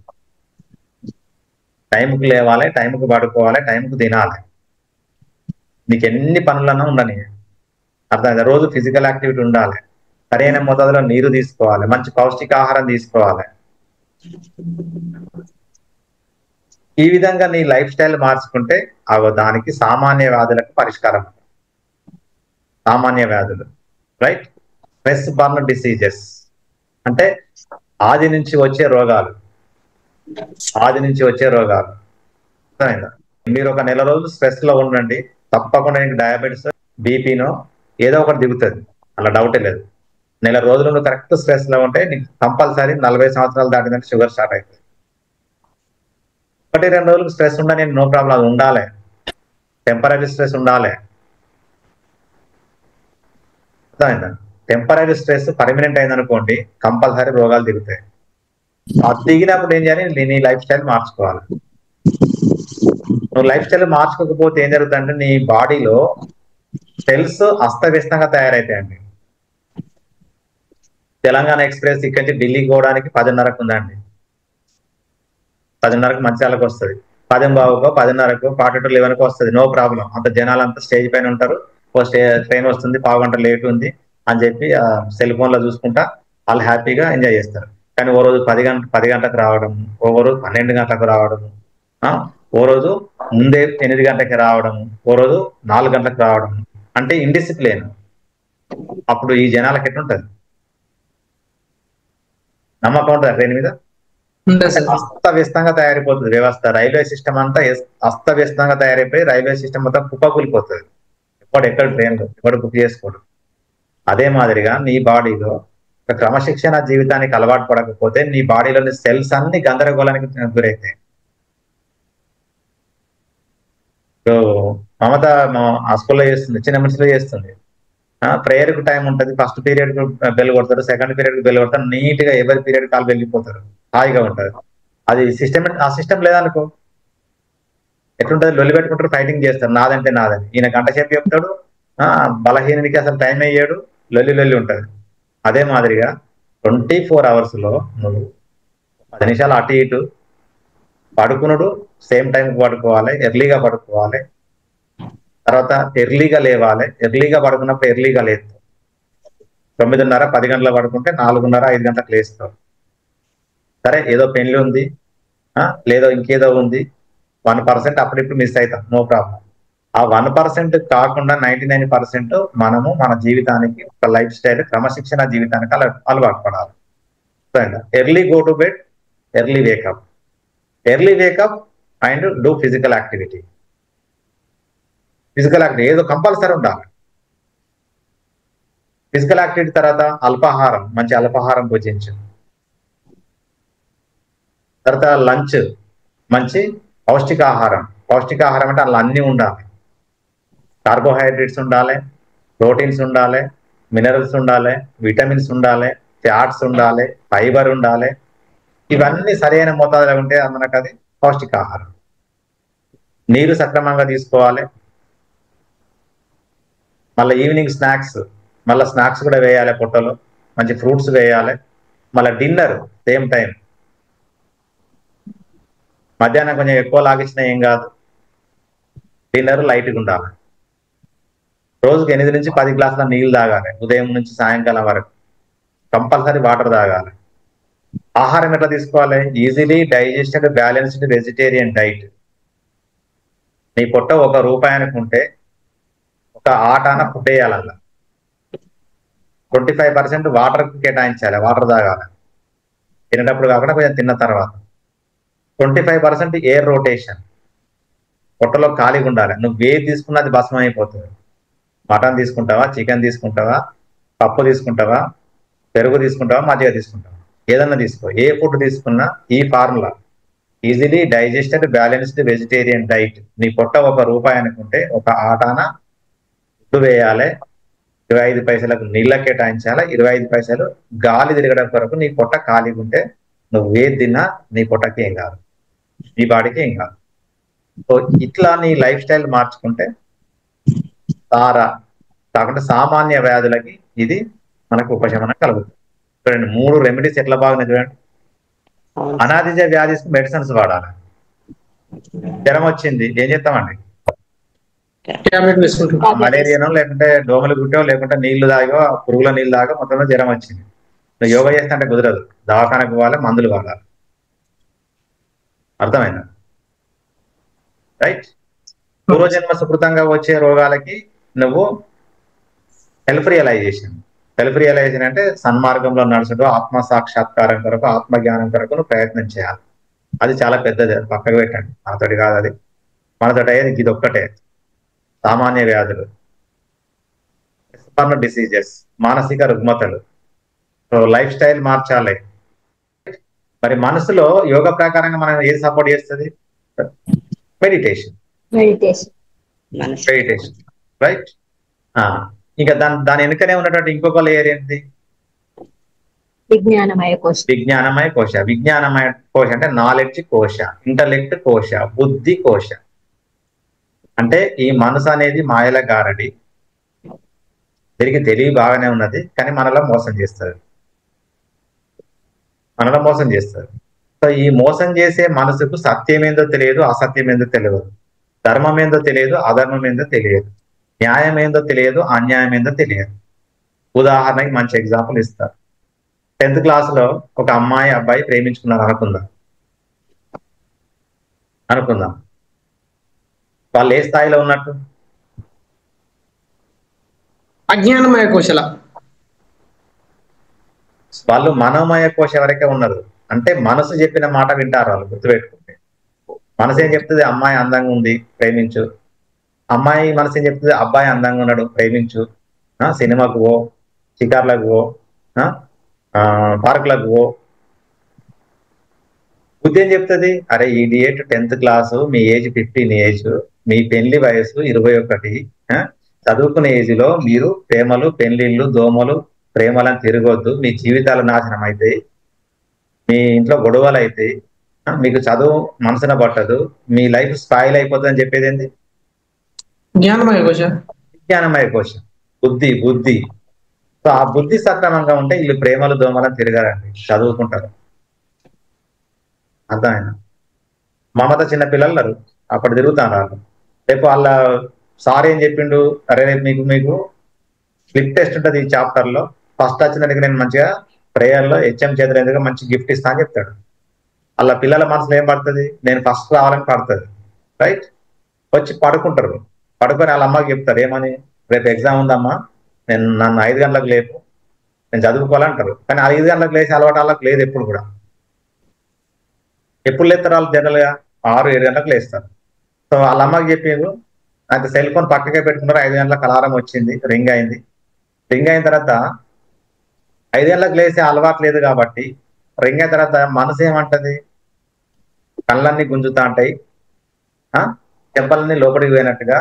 టైంకు లేవాలి, టైంకు పడుకోవాలి, టైంకు తినాలి. నీకు ఎన్ని పనులన్నా ఉండని అర్థమైందా? రోజు ఫిజికల్ యాక్టివిటీ ఉండాలి, సరైన మోతాదులో నీరు తీసుకోవాలి, మంచి పౌష్టికాహారం తీసుకోవాలి. ఈ విధంగా నీ లైఫ్ స్టైల్ మార్చుకుంటే దానికి సామాన్య వ్యాధులకు పరిష్కారం. సామాన్య వ్యాధులు, రైట్? స్ట్రెస్ బర్న్ డిసీజెస్ అంటే ఆది నుంచి వచ్చే రోగాలు. అర్థమైందా? మీరు ఒక నెల రోజులు స్ట్రెస్ లో ఉండండి, తప్పకుండా నీకు డయాబెటీస్, బీపీనో ఏదో ఒకటి దిగుతుంది, అలా డౌటే లేదు. నెల రోజులు నువ్వు కరెక్ట్ స్ట్రెస్ లో ఉంటే నీకు కంపల్సరీ 40 సంవత్సరాలు దాటిందంటే షుగర్ స్టార్ట్ అవుతుంది. 1-2 రోజులకు స్ట్రెస్ ఉండని నో ప్రాబ్లం, అది ఉండాలి. టెంపరీ స్ట్రెస్ ఉండాలి. అర్థమైందా? టెంపరీ స్ట్రెస్ పర్మనెంట్ అయిందనుకోండి కంపల్సరీ రోగాలు దిగుతాయి. అది దిగినప్పుడు ఏం చేయాలి? నీ లైఫ్ స్టైల్ మార్చుకోవాలి. నువ్వు లైఫ్ స్టైల్ మార్చుకోకపోతే ఏం జరుగుతుందంటే నీ బాడీలో సెల్స్ అస్తవ్యస్తంగా తయారైతాయండి. తెలంగాణ ఎక్స్ప్రెస్ ఇక్కడి నుంచి ఢిల్లీకి పోవడానికి 10:30కు ఉందండి. 10:30కు మంచిర్యాలకు వస్తుంది, 10:15కో 10:30కో 11:45కో వస్తుంది, నో ప్రాబ్లం. అంత జనాలు అంతా స్టేజ్ పైన ఉంటారు. ట్రైన్ వస్తుంది, 1/2 గంట లేట్ ఉంది అని చెప్పి సెల్ ఫోన్ లో చూసుకుంటా వాళ్ళు హ్యాపీగా ఎంజాయ్ చేస్తారు. కానీ ఓ రోజు 10 గంటలకు రావడం, ఓ రోజు 12 గంటలకు రావడం, ఓ రోజు ముందే 8 గంటలకి రావడం, ఓ రోజు 4 గంటలకు రావడం అంటే ఇండిసిప్లిన్. అప్పుడు ఈ జనాలకి ఎట్లుంటది? నమ్మకం ఉంటుంది ట్రైన్ మీద? అస్తవ్యస్తంగా తయారైపోతుంది వ్యవస్థ. రైల్వే సిస్టమ్ అంతా అస్తవ్యస్తంగా తయారైపోయి రైల్వే సిస్టమ్ అంతా కుప్పకూలిపోతుంది. ఎక్కడ ట్రైన్లు ఎవడు బుక్ చేసుకోవడం. అదే మాదిరిగా నీ బాడీలో ఒక క్రమశిక్షణ జీవితానికి అలవాటు పడకపోతే నీ బాడీలోని సెల్స్ అన్ని గందరగోళానికి గురవుతాయి. ఇప్పుడు మమత ఆ స్కూల్లో చేస్తుంది, చిన్న మనిషిలో చేస్తుంది. ప్రేయర్ కు టైం ఉంటుంది, ఫస్ట్ పీరియడ్ కు బెల్ కొడతారు, సెకండ్ పీరియడ్ కు బెల్ కొడతారు, నీట్ గా ఎవరి పీరియడ్ కాలు వెళ్ళిపోతారు, హాయిగా ఉంటది. అది సిస్టమ్, ఆ సిస్టమ్ లేదనుకో ఎట్లుంటది, లొల్లి పెట్టుకుంటారు, ఫైటింగ్ చేస్తారు, నాదంటే నాదని. ఈయన గంట సేపు చెప్తాడు, బలహీనునికి అసలు టైం అయ్యాడు, లొల్లి లొల్లి ఉంటది. అదే మాదిరిగా 24 hours లో నువ్వు 10 నిమిషాలు అటు ఇటు పడుకునుడు, సేమ్ టైం పడుకోవాలి, ఎర్లీగా పడుకోవాలి, తర్వాత ఎర్లీగా లేవాలి, ఎర్లీగా పడుకున్నప్పుడు ఎర్లీగా లేదు. 9:30 10 గంటల పడుకుంటే 4:30 5 గంటలకు లేస్తావు. సరే ఏదో పెళ్లి ఉంది, లేదో ఇంకేదో ఉంది, 1% అప్పుడిప్పుడు మిస్ అవుతాం, నో ప్రాబ్లం. ఆ 1% కాకుండా 99% మనము మన జీవితానికి ఒక లైఫ్ స్టైల్, క్రమశిక్షణ జీవితానికి అలవాటు పడాలి. Early go to bed, early wake up, early wake up and do physical activity. Physical activity ఏదో కంపల్సరీ ఉండాలి. ఫిజికల్ యాక్టివిటీ తర్వాత అల్పాహారం, మంచి అల్పాహారం భుజించు. తర్వాత లంచ్, మంచి పౌష్టికాహారం. పౌష్టికాహారం అంటే అందులో అన్ని ఉండాలి, కార్బోహైడ్రేట్స్ ఉండాలి, ప్రోటీన్స్ ఉండాలి, మినరల్స్ ఉండాలి, విటమిన్స్ ఉండాలి, ఫ్యాట్స్ ఉండాలి, ఫైబర్ ఉండాలి. ఇవన్నీ సరైన మోతాదులో ఉంటే మనకు అది పౌష్టికాహారం. నీరు సక్రమంగా తీసుకోవాలి. మళ్ళీ ఈవినింగ్ స్నాక్స్, మళ్ళీ స్నాక్స్ కూడా వేయాలి పొట్టలో, మంచి ఫ్రూట్స్ వేయాలి. మళ్ళీ డిన్నర్ సేమ్ టైం. మధ్యాహ్నం కొంచెం ఎక్కువ లాగించినా ఏం కాదు, డిన్నర్ లైట్గా ఉండాలి. రోజుకి 8 నుంచి 10 గ్లాసుల నీళ్ళు తాగాలి, ఉదయం నుంచి సాయంకాలం వరకు. కంపల్సరీ వాటర్ తాగాలి. ఆహారం ఎట్లా తీసుకోవాలి? Easily digested balanced vegetarian diet. నీ పొట్ట ₹1 అనుకుంటే ఒక ఆటాన ఫుడ్ వేయాలన్నా 25% వాటర్ కేటాయించాలి, వాటర్ తాగాలి తినేటప్పుడు కాకుండా కొంచెం తిన్న తర్వాత. 25% ఎయిర్ రొటేషన్, పొట్టలో ఖాళీగా ఉండాలి. నువ్వు ఏది తీసుకున్నది భస్మం అయిపోతుంది. మటన్ తీసుకుంటావా, చికెన్ తీసుకుంటావా, పప్పు తీసుకుంటావా, పెరుగు తీసుకుంటావా, మజ్జిగ తీసుకుంటావా, ఏదన్నా తీసుకో. ఏ ఫుడ్ తీసుకున్నా ఈ formula, easily digested balanced vegetarian diet. నీ పొట్ట ₹1 అనుకుంటే ఒక ఆటాన ఫుడ్ వేయాలి, 25 పైసలకు నీళ్ళ కేటాయించాలి, 25 పైసలు గాలి తిరగడం కొరకు. నీ పొట్ట ఖాళీగా ఉంటే నువ్వు ఏది తిన్నా నీ పొట్టకి ఏం కాదు, నీ బాడీకి ఏం కాదు. సో ఇట్లా నీ లైఫ్ స్టైల్ మార్చుకుంటే సారా కాకుండా సామాన్య వ్యాధులకి ఇది మనకు ఉపశమనం కలుగుతుంది. చూడండి 3 రెమెడీస్ ఎట్లా బాగున్నాయి చూడండి. అవును. అనాదిజ వ్యాధికి మెడిసిన్స్ వాడాలి. జ్వరం వచ్చింది ఏం చేస్తామండి? టాబ్లెట్ వేసుకుంటాం. మలేరియానో లేకుంటే దోమలు గుట్టో లేకుంటే నీళ్లు తాగో, పురుగుల నీళ్ళు తాగో, మొత్తంలో జ్వరం వచ్చింది. నువ్వు యోగా చేస్తా అంటే కుదరదు, దవాఖానకు పోవాలి, మందులు వాడాలి. అర్థమైందా? రైట్. పూర్వజన్మ సుకృతంగా వచ్చే రోగాలకి నువ్వు సెల్ఫ్ రియలైజేషన్. సెల్ఫ్ రియలైజేషన్ అంటే సన్మార్గంలో నడుచుడు, ఆత్మ సాక్షాత్కారం కొరకు, ఆత్మజ్ఞానం కొరకు నువ్వు ప్రయత్నం చేయాలి. అది చాలా పెద్దది, అది పక్కకు పెట్టండి, మనతోటి కాదు అది. మనతోటి అయ్యేది ఇది ఒక్కటే, సామాన్య వ్యాధులు, డిసీజెస్, మానసిక రుగ్మతలు. లైఫ్ స్టైల్ మార్చాలి. మరి మనసులో యోగ ప్రకారంగా మనం ఏది సపోర్ట్ చేస్తుంది? మెడిటేషన్. మెడిటేషన్. మనసు మెడిటేషన్, రైట్. ఇంకా దాని వెనుకనే ఉన్నటువంటి ఇంకొక లేయర్ ఏంటి? విజ్ఞానమయ కోశం. విజ్ఞానమయ కోశ. విజ్ఞానమయ కోశ అంటే నాలెడ్జ్ కోశ, ఇంటలెక్ట్ కోశ, బుద్ధి కోశ. అంటే ఈ మనసు అనేది మాయల గారడి, దీనికి తెలివి బాగానే ఉన్నది, కానీ మనలో మోసం చేస్తుంది, మనలో మోసం చేస్తుంది. సో ఈ మోసం చేసే మనసుకు సత్యం ఏందో తెలియదు, అసత్యం ఏందో తెలియదు, ధర్మం ఏందో తెలియదు, అధర్మం ఏందో తెలియదు, న్యాయం ఏందో తెలియదు, అన్యాయం ఏందో తెలియదు. ఉదాహరణకి మంచి ఎగ్జాంపుల్ ఇస్తారు. 10th క్లాస్లో ఒక అమ్మాయి అబ్బాయి ప్రేమించుకున్నారు అనుకుందాం. వాళ్ళు ఏ స్థాయిలో ఉన్నట్టు? అజ్ఞానమయ కోశల. వాళ్ళు మనోమయ కోశ వరకే ఉన్నారు. అంటే మనసు చెప్పిన మాట వింటారు వాళ్ళు, గుర్తుపెట్టుకుంటే. మనసు ఏం చెప్తుంది? అమ్మాయి అందంగా ఉంది, ప్రేమించు. అమ్మాయి మనసు ఏం చెప్తుంది? అబ్బాయి అందంగా ఉన్నాడు, ప్రేమించు. సినిమాకు పో, షికార్లకు పో, పార్కులకు పో. బుద్ధి ఏం చెప్తుంది? అరే ఇడియట్, 10th క్లాసు, మీ ఏజ్ 15 ఏజ్, మీ పెళ్లి వయసు 21. చదువుకునే ఏజ్ లో మీరు ప్రేమలు, పెళ్లిళ్ళు, దోమలు, ప్రేమలను తిరగొద్దు. మీ జీవితాలు నాశనం అవుతాయి, మీ ఇంట్లో గొడవలు అవుతాయి, మీకు చదువు మనసున పట్టదు, మీ లైఫ్ స్పాయిల్ అయిపోతుంది అని చెప్పేది ఏంది? జ్ఞానమయ కోశ. విజ్ఞానమయ కోశం. బుద్ధి బుద్ధి. సో ఆ బుద్ధి సక్రమంగా ఉంటే వీళ్ళు ప్రేమలు, దోమలను తిరగారండి, చదువుకుంటారు. అర్థమైనా? మమత చిన్న పిల్లలు అప్పుడు తిరుగుతాను వాళ్ళు. రేపు వాళ్ళ సార్ ఏం చెప్పిండు, అరే రేపు మీకు స్లిప్ టెస్ట్ ఉంటుంది ఈ చాప్టర్ లో, ఫస్ట్ వచ్చినందుకు నేను మంచిగా ప్రేయర్లో హెచ్ఎం చేతులు మంచి గిఫ్ట్ ఇస్తా అని చెప్తాడు. వాళ్ళ పిల్లల మనసులో ఏం పడుతుంది, నేను ఫస్ట్ రావాలని పడుతుంది. రైట్? వచ్చి పడుకుంటారు. పడుకొని వాళ్ళ అమ్మకి చెప్తారు ఏమని, రేపు ఎగ్జామ్ ఉందమ్మా, నన్ను 5 గంటలకు లేపు, నేను చదువుకోవాలంటారు. కానీ 5 గంటలకు లేచి అలవాటు వాళ్ళకి లేదు. ఎప్పుడు కూడా ఎప్పుడు లేస్తారు వాళ్ళు? జనరల్ గా 6-7 గంటలకు లేస్తారు. సో వాళ్ళ అమ్మకి చెప్పారు, నాకు సెల్ ఫోన్ పక్కకే పెట్టుకున్నారు, 5 గంటలకు అలారం వచ్చింది, రింగ్ అయింది. రింగ్ అయిన తర్వాత 5 గంటలకు లేసే అలవాటు లేదు కాబట్టి రింగ్ అయిన తర్వాత మనసు ఏమంటది, కళ్ళన్నీ గుంజుతా ఉంటాయి, చెంపలన్నీ లోపలికి పోయినట్టుగా,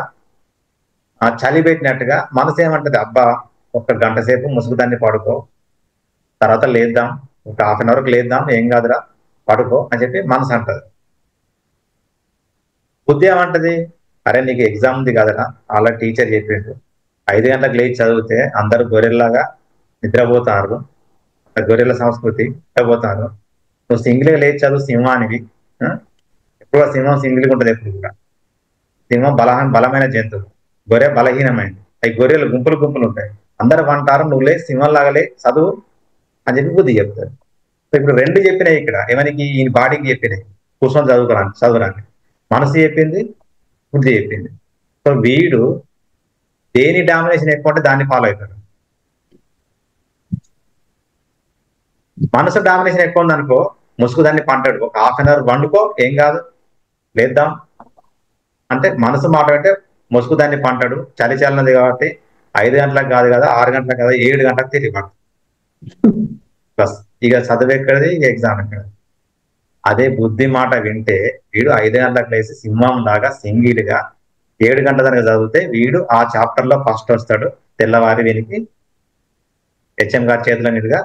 చలి పెట్టినట్టుగా మనసు ఏమంటది, అబ్బా 1 గంట సేపు ముసుగుదాన్ని పడుకో, తర్వాత లేద్దాం, ఒక 1/2 అవర్కి లేద్దాం, ఏం కాదురా పడుకో అని చెప్పి మనసు అంటది. బుద్ధి ఏమంటది, అరే నీకు ఎగ్జామ్ ఉంది కదరా, అలా టీచర్ చెప్పిండు, 5 గంటలకు లేచి చదివితే అందరూ గొర్రెల్లాగా నిద్రపోతారు, గొర్రెల సంస్కృతి నిద్రపోతారు, నువ్వు సింగిల్గా లేచి చదువు, సింహానికి. ఎప్పుడు సింహం సింగిల్గా ఉంటుంది, ఎప్పుడు కూడా సింహం బలమైన జంతువు, గొర్రె బలహీనమైంది. అవి గొర్రెలు గుంపులు ఉంటాయి, అందరూ అంటారు నువ్వు లే, సింహం లాగలే చదువు అని చెప్పి బుద్ధి చెప్తారు. సో ఇప్పుడు 2 చెప్పినాయి ఇక్కడ, ఏమనికి ఈ బాడీకి చెప్పినాయి కూర్చొని చదువురానికి, మనసు చెప్పింది, బుద్ధి చెప్పింది. సో వీడు దేని డామినేషన్ ఎక్కువ ఉంటే దాన్ని ఫాలో అవుతాడు. మనసు డామినేషన్ ఎక్కువ ఉందనుకో, ముసుగు దాన్ని పంటాడు, ఒక 1/2 అవర్ వండుకో ఏం కాదు లేద్దాం అంటే మనసు మాట అంటే ముసుగు దాన్ని పంటాడు. చలి చల్లనది కాబట్టి 5 గంటలకు కాదు కదా, 6 గంటలకు కదా, 7 గంటలకు తిరిగి పడతాడు. బస్ ఇక చదువు ఎక్కడిది, ఇక ఎగ్జామ్ ఎక్కడిది. అదే బుద్ధి మాట వింటే వీడు 5 గంటలకు లేసి సింహం లాగా సింగిల్ గా 7 గంటల దాకా చదివితే వీడు ఆ చాప్టర్ లో ఫస్ట్ వస్తాడు. తెల్లవారి వీనికి హెచ్ఎం గారి చేతిలో మీదుగా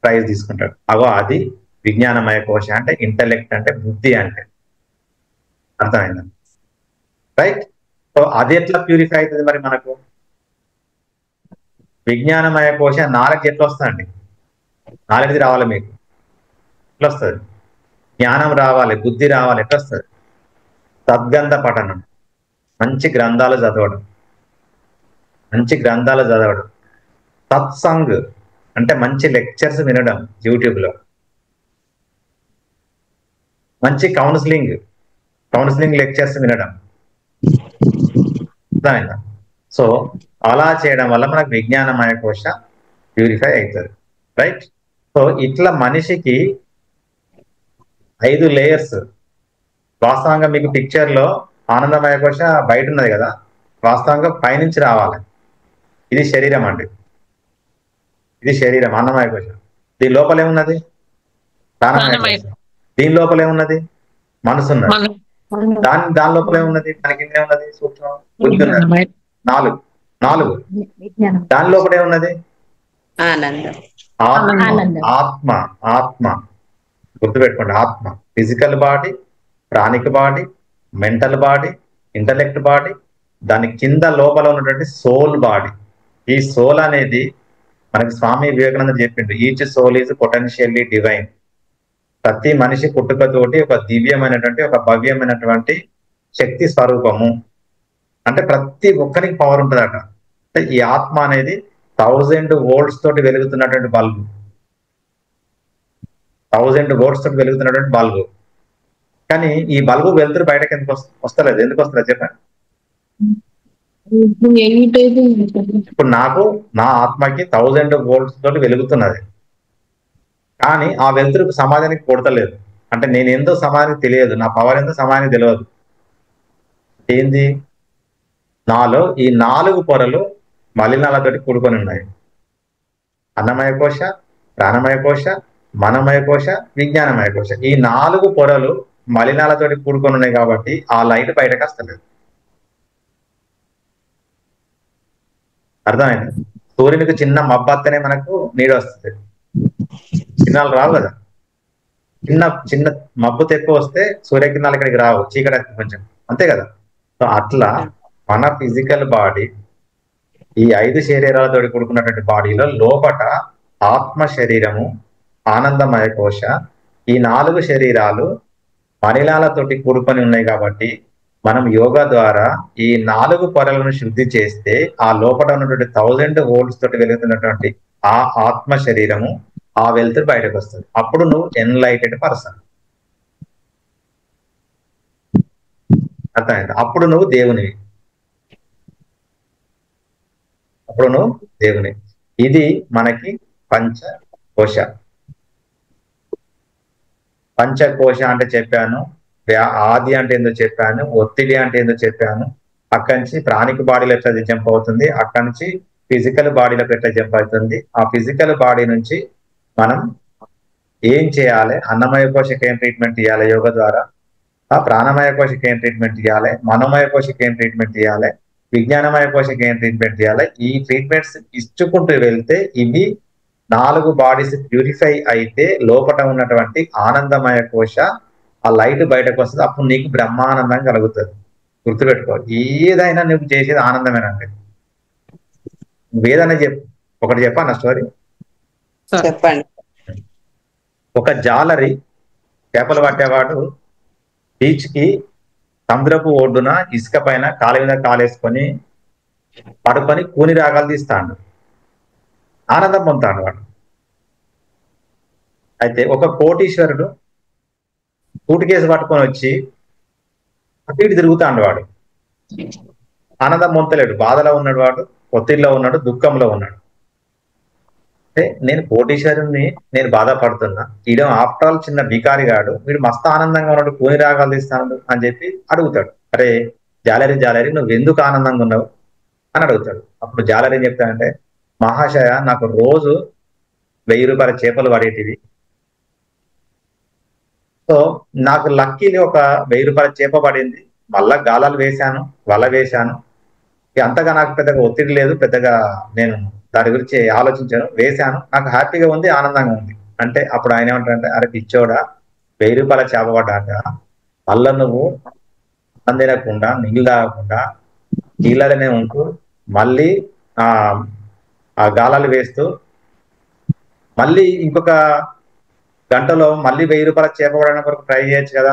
ప్రైజ్ తీసుకుంటాడు. అగో అది విజ్ఞానమయ కోశ అంటే, ఇంటలెక్ట్ అంటే, బుద్ధి అంటే. అర్థమైందా? రైట్? సో అది ఎట్లా ప్యూరిఫై అవుతుంది మరి మనకు? విజ్ఞానమయ కోశ నాలెడ్జ్ ఎట్లా వస్తుందండి? నాలెడ్జ్ రావాలి మీకు, ఎట్లా వస్తుంది? జ్ఞానం రావాలి, బుద్ధి రావాలి, ఎట్లా వస్తుంది? సద్గంధ పఠనం, మంచి గ్రంథాలు చదవడం, సత్సంగ్ అంటే మంచి లెక్చర్స్ వినడం యూట్యూబ్ లో, మంచి కౌన్సిలింగ్ లెక్చర్స్ వినడం. అర్థమైందా? సో అలా చేయడం వల్ల మనకు విజ్ఞానమయ కోశ ప్యూరిఫై అవుతుంది. రైట్? సో ఇట్లా మనిషికి 5 లేయర్స్. వాస్తవంగా మీకు పిక్చర్ లో ఆనందమయ కోశ బయట ఉన్నది కదా, వాస్తవంగా పైనుంచి రావాలి. ఇది శరీరం అండి, ఇది శరీరం, అన్నమయ కోశ. దీని లోపల ఏమున్నది? ప్రాణమయ కోశ. దీని లోపల ఏమున్నది? మనసు ఉన్నది. దాని లోపల ఏమున్నది? దానికి ఏమున్నది? సూక్ష్మం, బుద్ధి ఉన్నది. 4 దాని లోపల ఏమున్నది? ఆనందం. ఆత్మ. గుర్తుపెట్టుకోండి, ఆత్మ. Physical body, pranic body, mental body, intellect body, దాని కింద లోపల ఉన్నటువంటి సోల్ బాడీ. ఈ సోల్ అనేది మనకి స్వామి వివేకానంద చెప్పిండు, each soul is potentially divine. ప్రతి మనిషి పుట్టుకతోటి ఒక దివ్యమైనటువంటి, ఒక భవ్యమైనటువంటి శక్తి స్వరూపము. అంటే ప్రతి ఒక్కరికి పవర్ ఉంటుందట. అంటే ఈ ఆత్మ అనేది 1000 volts తోటి వెలుగుతున్నటువంటి బల్బు, 1000 volts తోటి వెలుగుతున్నటువంటి బల్బు. కానీ ఈ బల్బు వెలుతురు బయటకు ఎందుకు వస్తలేదు? ఎందుకు వస్తలేదు చెప్పండి? ఇప్పుడు నాకు నా ఆత్మకి 1000 volts తోటి వెలుగుతున్నది, కానీ ఆ వెలుతురుకు సమాజానికి కొడతలేదు. అంటే నేను ఏందో సమాజానికి తెలియదు, నా పవర్ ఏందో సమాజానికి తెలియదు. ఏంది? నాలో ఈ 4 పొరలు మలినాలతోటి కూడుకొని ఉన్నాయి. అన్నమయ కోశ, ప్రాణమయ కోశ, మనమయ కోశ, విజ్ఞానమయ కోశ. ఈ 4 పొరలు మలినాలతోటి కూడుకొని ఉన్నాయి కాబట్టి ఆ లైట్ బయటకు వస్తలేదు. అర్థమైంది? సూర్యునికి చిన్న మబ్బత్తనే మనకు నీడ వస్తుంది, కిరణాలు రావు కదా. చిన్న చిన్న మబ్బు ఎక్కువ వస్తే సూర్యకిరణాలు ఇక్కడికి రావు, చీకటి కొంచెం, అంతే కదా. సో అట్లా మన ఫిజికల్ బాడీ ఈ 5 శరీరాలతో కూడుకున్నటువంటి బాడీలో లోపట ఆత్మ శరీరము, ఆనందమయ కోశ, ఈ 4 శరీరాలు మలినాలతోటి కూడుకొని ఉన్నాయి కాబట్టి మనం యోగా ద్వారా ఈ 4 పొరలను శుద్ధి చేస్తే ఆ లోపల ఉన్నటువంటి 1000 వోల్ట్స్ తోటి వెలుగుతున్నటువంటి ఆ ఆత్మ శరీరము, ఆ వెలుతురు బయటకు వస్తుంది. అప్పుడు నువ్వు ఎన్లైటెడ్ పర్సన్. అర్థమైంది? అప్పుడు నువ్వు దేవునివి. ఇది మనకి పంచకోశ. పంచకోశ అంటే చెప్పాను, ఆది అంటే ఏందో చెప్పాను, ఒత్తిడి అంటే ఏందో చెప్పాను. అక్కడి నుంచి ప్రాణిక బాడీలో ఎట్లా జంప్ అవుతుంది, అక్కడి నుంచి ఫిజికల్ బాడీలోకి ఎట్లా జంప్ అవుతుంది, ఆ ఫిజికల్ బాడీ నుంచి మనం ఏం చేయాలి, అన్నమయ కోశకి ఏం ట్రీట్మెంట్ ఇవ్వాలి యోగా ద్వారా, ఆ ప్రాణమయ కోశకి ఏం ట్రీట్మెంట్ ఇవ్వాలి, మనోమయ కోశకి ఏం ట్రీట్మెంట్ ఇవ్వాలి, విజ్ఞానమయ కోశకి ఏం ట్రీట్మెంట్ ఇవ్వాలి, ఈ ట్రీట్మెంట్స్ ఇచ్చుకుంటూ వెళ్తే ఇవి 4 బాడీస్ ప్యూరిఫై అయితే లోపల ఉన్నటువంటి ఆనందమయ కోశ ఆ లైట్ బయటకు వస్తుంది. అప్పుడు నీకు బ్రహ్మానందం కలుగుతుంది. గుర్తుపెట్టుకో, ఏదైనా నువ్వు చేసేది ఆనందమేనండి. ఏదైనా చెప్పు, ఒకటి చెప్పా స్టోరీ. చెప్పండి. ఒక జాలరి చేపలు పట్టేవాడు బీచ్ కి సముద్రపు ఒడ్డున ఇసుక పైన కాలు మీద కాలేసుకొని పడుకొని కూని రాగాలు తీస్తాడు, ఆనందం పొందుతాడు వాడు. అయితే ఒక కోటీశ్వరుడు సూట్ కేసు పట్టుకొని వచ్చి అటు ఇటు తిరుగుతాడు. వాడు ఆనందం పొందలేడు, బాధలో ఉన్నాడు, వాడు ఒత్తిడిలో ఉన్నాడు, దుఃఖంలో ఉన్నాడు. అంటే నేను కోటీశ్వరుని, నేను బాధపడుతున్నా, ఈడ ఆఫ్టర్ ఆల్ చిన్న బికారిగాడు, వీడు మస్తు ఆనందంగా ఉన్నాడు, కూని రాగాలు తీస్తాడు అని చెప్పి అడుగుతాడు. అరే జాలరి నువ్వు ఎందుకు ఆనందంగా ఉన్నావు అని అడుగుతాడు. అప్పుడు జాలరి ఏం చెప్తాడంటే, మహాశయ నాకు రోజు 1000 రూపాయల చేపలు పడేటివి, సో నాకు లక్కీని ఒక 1000 రూపాయల చేప పడింది, మళ్ళా గాలాలు వేశాను, వల వేశాను, అంతగా నాకు పెద్దగా ఒత్తిడి లేదు, పెద్దగా నేను దాని గురించి ఆలోచించాను, వేశాను, నాకు హ్యాపీగా ఉంది, ఆనందంగా ఉంది అంటే అప్పుడు ఆయన ఏమంటాడంటే, అరే పిచ్చోడా, 1000 రూపాయల చేప పడ్డాక మళ్ళా నువ్వు అందినకుండా నీళ్ళు తాగకుండా నీళ్ళనే ఉంటూ మళ్ళీ ఆ గాలాలు వేస్తూ మళ్ళీ ఇంకొక గంటలో మళ్ళీ 1000 రూపాయల చేప పడడానికి వరకు ట్రై చేయొచ్చు కదా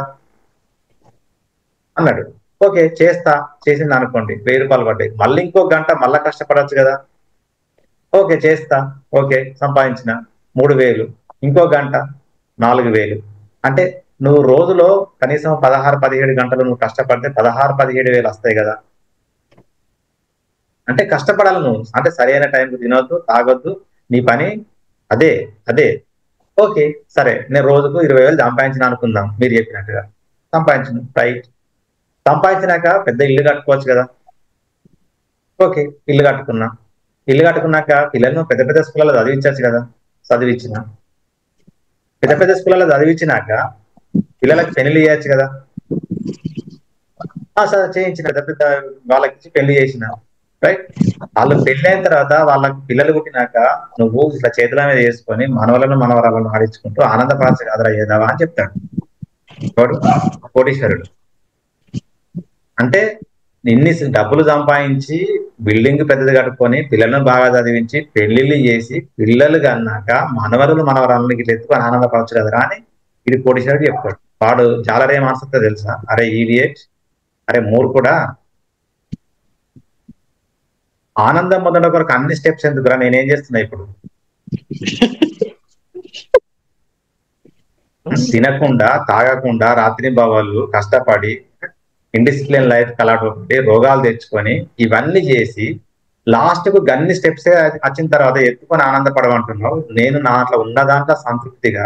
అన్నాడు. ఓకే చేస్తా, చేసింది అనుకోండి, 1000 రూపాయలు పడ్డాయి, మళ్ళీ ఇంకో గంట మళ్ళా కష్టపడచ్చు కదా. ఓకే చేస్తా, ఓకే సంపాదించిన 3000, ఇంకో గంట 4000. అంటే నువ్వు రోజులో కనీసం 16-17 గంటలు నువ్వు కష్టపడితే 16-17 వేలు వస్తాయి కదా. అంటే కష్టపడాలి నువ్వు, అంటే సరైన టైంకి తినొద్దు, తాగొద్దు, నీ పని అదే అదే. ఓకే సరే, నేను రోజుకు 20,000 సంపాదించిన అనుకుందాం, మీరు చెప్పినట్టుగా సంపాదించను, రైట్. సంపాదించినాక పెద్ద ఇల్లు కట్టుకోవచ్చు కదా. ఓకే ఇల్లు కట్టుకున్నాక పిల్లలను పెద్ద పెద్ద స్కూళ్ళలో చదివించవచ్చు కదా. చదివించిన పెద్ద పెద్ద స్కూళ్ళలో చదివించినాక పిల్లలకు పెళ్లి చేయొచ్చు కదా. చేయించిన పెద్ద పెద్ద వాళ్ళకి పెళ్లి చేసిన, రైట్. వాళ్ళు పెళ్లి అయిన తర్వాత వాళ్ళకి పిల్లలు పుట్టినాక నువ్వు ఇట్లా చేతుల మీద చేసుకొని మనవరాలను ఆడించుకుంటూ ఆనందపరచ కాదరా ఏదావా అని చెప్తాడు కోటీశ్వరుడు. అంటే ఇన్ని డబ్బులు సంపాదించి బిల్డింగ్ పెద్దది కట్టుకొని పిల్లలను బాగా చదివించి పెళ్లిళ్ళు చేసి పిల్లలు కన్నాక మనవరాలను ఇట్లా ఎత్తుకొని ఆనందపరచు కదరా అని ఇది కోటీశ్వరుడు చెప్తాడు. వాడు జాలరి ఏం ఆన్సర్తో తెలుసా, అరే ఈడియట్, అరే మూర్ఖుడా, ఆనందం పొందడం కొరకు అన్ని స్టెప్స్ ఎందుకురా, నేనేం చేస్తున్నా ఇప్పుడు, తినకుండా తాగకుండా రాత్రి బావాళ్ళు కష్టపడి ఇండిసిప్లిన్ లైఫ్ అలవాటు రోగాలు తెచ్చుకొని ఇవన్నీ చేసి లాస్ట్ కు గన్ని స్టెప్స్ వచ్చిన తర్వాత ఎత్తుకొని ఆనందపడమంటున్నావు. నేను నా అట్లా ఉన్న దాంట్లో సంతృప్తిగా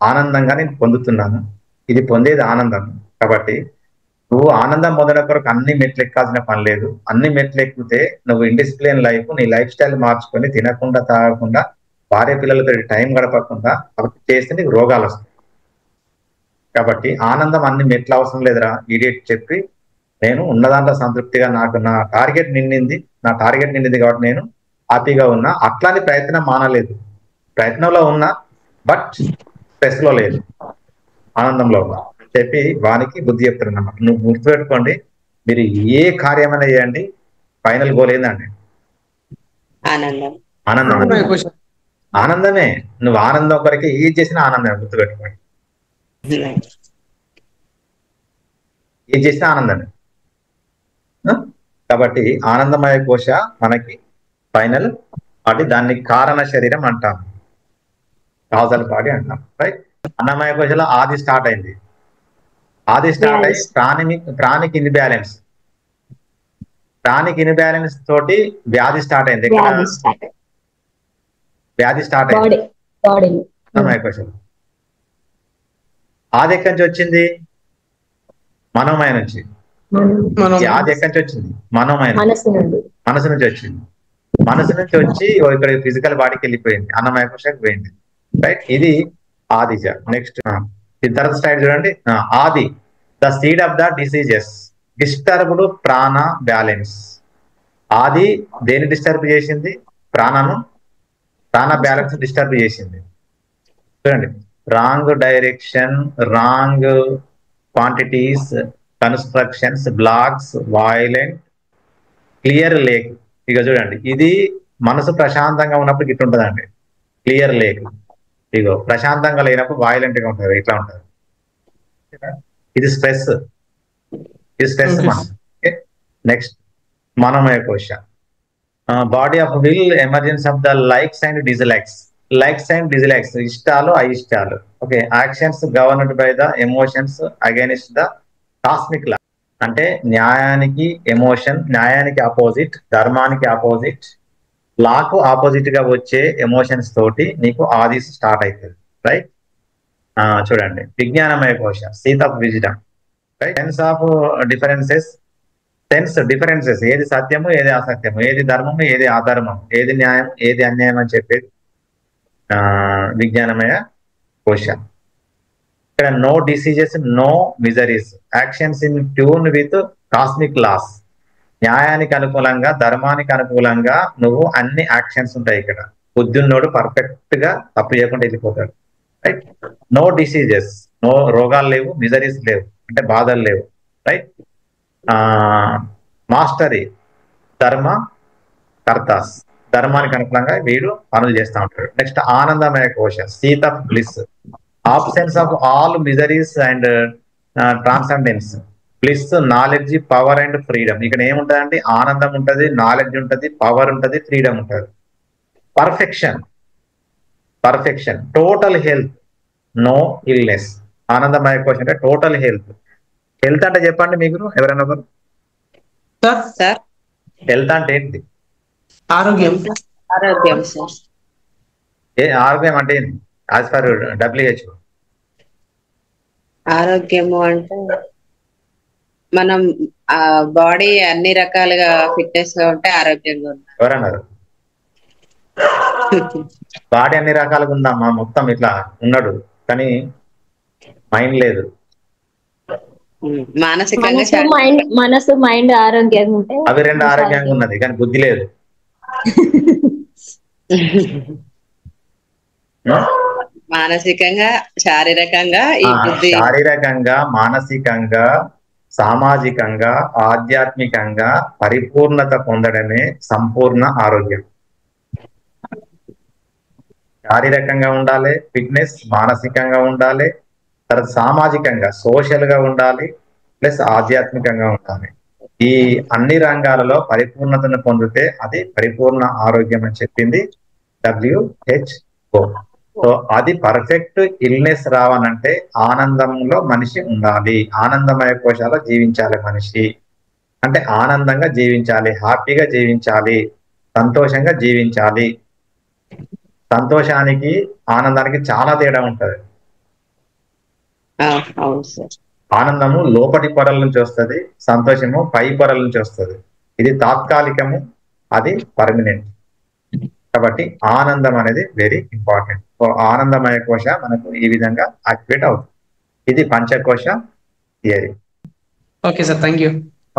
ఆనందంగా నేను పొందుతున్నాను, ఇది పొందేది ఆనందం. కాబట్టి నువ్వు ఆనందం పొందడం కొరకు అన్ని మెట్లు ఎక్కాల్సిన పని లేదు. అన్ని మెట్లు ఎక్కితే నువ్వు ఇండిసిప్లిన్ లైఫ్, నీ లైఫ్ స్టైల్ మార్చుకొని తినకుండా తాగకుండా భార్య పిల్లలతో టైం గడపకుండా అవి చేస్తే నీకు రోగాలు వస్తాయి. కాబట్టి ఆనందం అన్ని మెట్ల అవసరం లేదురా ఇడియట్ చెప్పి నేను ఉన్న దాంట్లో సంతృప్తిగా నాకు నా టార్గెట్ నిండింది కాబట్టి నేను హ్యాపీగా ఉన్నా. అట్లాని ప్రయత్నం మానలేదు, ప్రయత్నంలో ఉన్నా బట్ స్ట్రెస్ లో లేదు, ఆనందంలో ఉన్నా అని చెప్పి వానికి బుద్ధి చెప్తున్నమాట. నువ్వు గుర్తుపెట్టుకోండి, మీరు ఏ కార్యమైనా చేయండి, ఫైనల్ గోల్ ఏందండి? ఆనందం. ఆనందం. జ్ఞానమయ క్వశ్చన్. ఆనందమే. నువ్వు ఆనందం కొరకే ఏది చేసినా ఆనందమే, గుర్తుపెట్టుకోండి. ఏది చేసినా ఆనందమే. కాబట్టి ఆనందమయ కోశ మనకి ఫైనల్ బాడీ, దాన్ని కారణ శరీరం అంటాం, కాజల్ బాడీ అంటాం. రైట్. అన్నమయ కోశలో ఆది స్టార్ట్ అయింది, ఆది స్టార్ట్ అయ్యి ప్రాణికి ఇన్బ్యాలెన్స్, ప్రాణికి ఇన్బ్యాలెన్స్ తోటి వ్యాధి స్టార్ట్ అయింది. వ్యాధి స్టార్ట్ అయింది అన్నమయ కోశలో. ఆది ఎక్కడి నుంచి వచ్చింది? మనోమయ నుంచి. ఆది ఎక్కడి నుంచి వచ్చింది? మనోమయ, మనసు నుంచి వచ్చింది. మనసు నుంచి వచ్చి ఇక్కడ ఫిజికల్ బాడీకి వెళ్ళిపోయింది, అన్నమయ కోశకి పోయింది. రైట్. ఇది ఆదిజ. నెక్స్ట్ తర్వాత స్లైడ్ చూడండి. ఆది, the seed of the diseases, disturbed ప్రాణ బ్యాలెన్స్. ఆది దేని డిస్టర్బ్ చేసింది? ప్రాణ బ్యాలెన్స్ డిస్టర్బ్ చేసింది. చూడండి, wrong direction, wrong quantities, constructions, blocks, violent, clear lake. ఇక చూడండి, ఇది మనసు ప్రశాంతంగా ఉన్నప్పుడు ఇట్లా ఉంటుందండి, క్లియర్ లేక్. ఇగో ప్రశాంతంగా లేనప్పుడు వైలెంట్ గా ఉంటుంది, ఇట్లా ఉంటుంది. ఇది స్ట్రెస్, మనసు. నెక్స్ట్ మనోమయ కోశ, body of will, emergence of the likes and dislikes. Likes and dislikes, ఇష్టాలు అయిష్టాలు. Okay. Actions governed by the emotions against the cosmic law. అంటే న్యాయానికి ఎమోషన్, న్యాయానికి ఆపోజిట్, ధర్మానికి ఆపోజిట్, లాకు ఆపోజిట్ గా వచ్చే ఎమోషన్స్ తోటి నీకు ఆది స్టార్ట్ అవుతుంది. రైట్. చూడండి, విజ్ఞానమయ కోశ, sheath of wisdom. Right. Sense differences, ఏది సత్యము ఏది అసత్యము, ఏది ధర్మము ఏది అధర్మం, ఏది న్యాయం ఏది అన్యాయం అని చెప్పేది విజ్ఞానమయ కోశ. ఇక్కడ no diseases, no miseries, actions in tune with cosmic laws. న్యాయానికి అనుకూలంగా, ధర్మానికి అనుకూలంగా నువ్వు అన్ని యాక్షన్స్ ఉంటాయి ఇక్కడ. బుద్ధున్నోడు పర్ఫెక్ట్ గా తప్పు చేయకుండా వెళ్ళిపోతాడు. రైట్. నో డిసీజెస్, నో రోగాలు లేవు, మిజరీస్ లేవు అంటే బాధలు లేవు. రైట్. మాస్టరీ, ధర్మ కర్తాస్, ధర్మానికి అనుకూలంగా వీడు పనులు చేస్తూ ఉంటాడు. నెక్స్ట్ ఆనందమయ కోశ, sheath of bliss, absence of all miseries and transcendence, bliss, knowledge, power and freedom. ఇక్కడ ఏముంటదండి? ఆనందం ఉంటది, నాలెడ్జ్ ఉంటది, పవర్ ఉంటది, ఫ్రీడమ్ ఉంటది. Perfection, total health, no illness. ఆనందమయ కోశ అంటే టోటల్ హెల్త్. హెల్త్ అంటే చెప్పండి మీకు ఎవరైనా ఒకరు. సార్ హెల్త్ అంటే ఏంటి? ఆరోగ్యం. ఆరోగ్యం సార్. ఆరోగ్యం అంటే ఏంటి? As per WHO. ఆరోగ్యము అంటే మనం బాడీ అన్ని రకాలుగా ఫిట్నెస్ గా ఉంటే ఆరోగ్యంగా ఉంటాం. ఎవరన్నారు? బాడీ అన్ని రకాలుగా ఉందమ్మా, మొత్తం ఇట్లా ఉన్నాడు కానీ మైండ్ లేదు. మానసికంగా మనసు మైండ్ ఆరోగ్యంగా ఉంటే అవి రెండు ఆరోగ్యంగా ఉన్నది కానీ బుద్ధి లేదు. మానసికంగా, శారీరకంగా, ఈ బుద్ధి, శారీరకంగా, మానసికంగా, సామాజికంగా, ఆధ్యాత్మికంగా పరిపూర్ణత పొందడమే సంపూర్ణ ఆరోగ్యం. శారీరకంగా ఉండాలి ఫిట్నెస్, మానసికంగా ఉండాలి, తర్వాత సామాజికంగా సోషల్ గా ఉండాలి, ప్లస్ ఆధ్యాత్మికంగా ఉండాలి. ఈ అన్ని రంగాలలో పరిపూర్ణతను పొందితే అది పరిపూర్ణ ఆరోగ్యం అని చెప్పింది WHO. సో అది పర్ఫెక్ట్ ఇల్నెస్ రావనంటే ఆనందంలో మనిషి ఉండాలి, ఆనందమయ కోశాలో జీవించాలి మనిషి. అంటే ఆనందంగా జీవించాలి, హ్యాపీగా జీవించాలి, సంతోషంగా జీవించాలి. సంతోషానికి ఆనందానికి చాలా తేడా ఉంటది. అవును సార్. ఆనందము లోపటి పొరల నుంచి వస్తుంది, సంతోషము పై పొరల నుంచి వస్తుంది. ఇది తాత్కాలికము, అది పర్మనెంట్. కాబట్టి ఆనందం అనేది వెరీ ఇంపార్టెంట్. సో ఆనందమయ కోశ మనకు ఈ విధంగా యాక్టివేట్ అవుతుంది. ఇది పంచకోశ theory. Okay sir, thank you.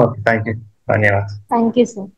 Okay, thank you, ధన్యవాదాలు. Thank you sir.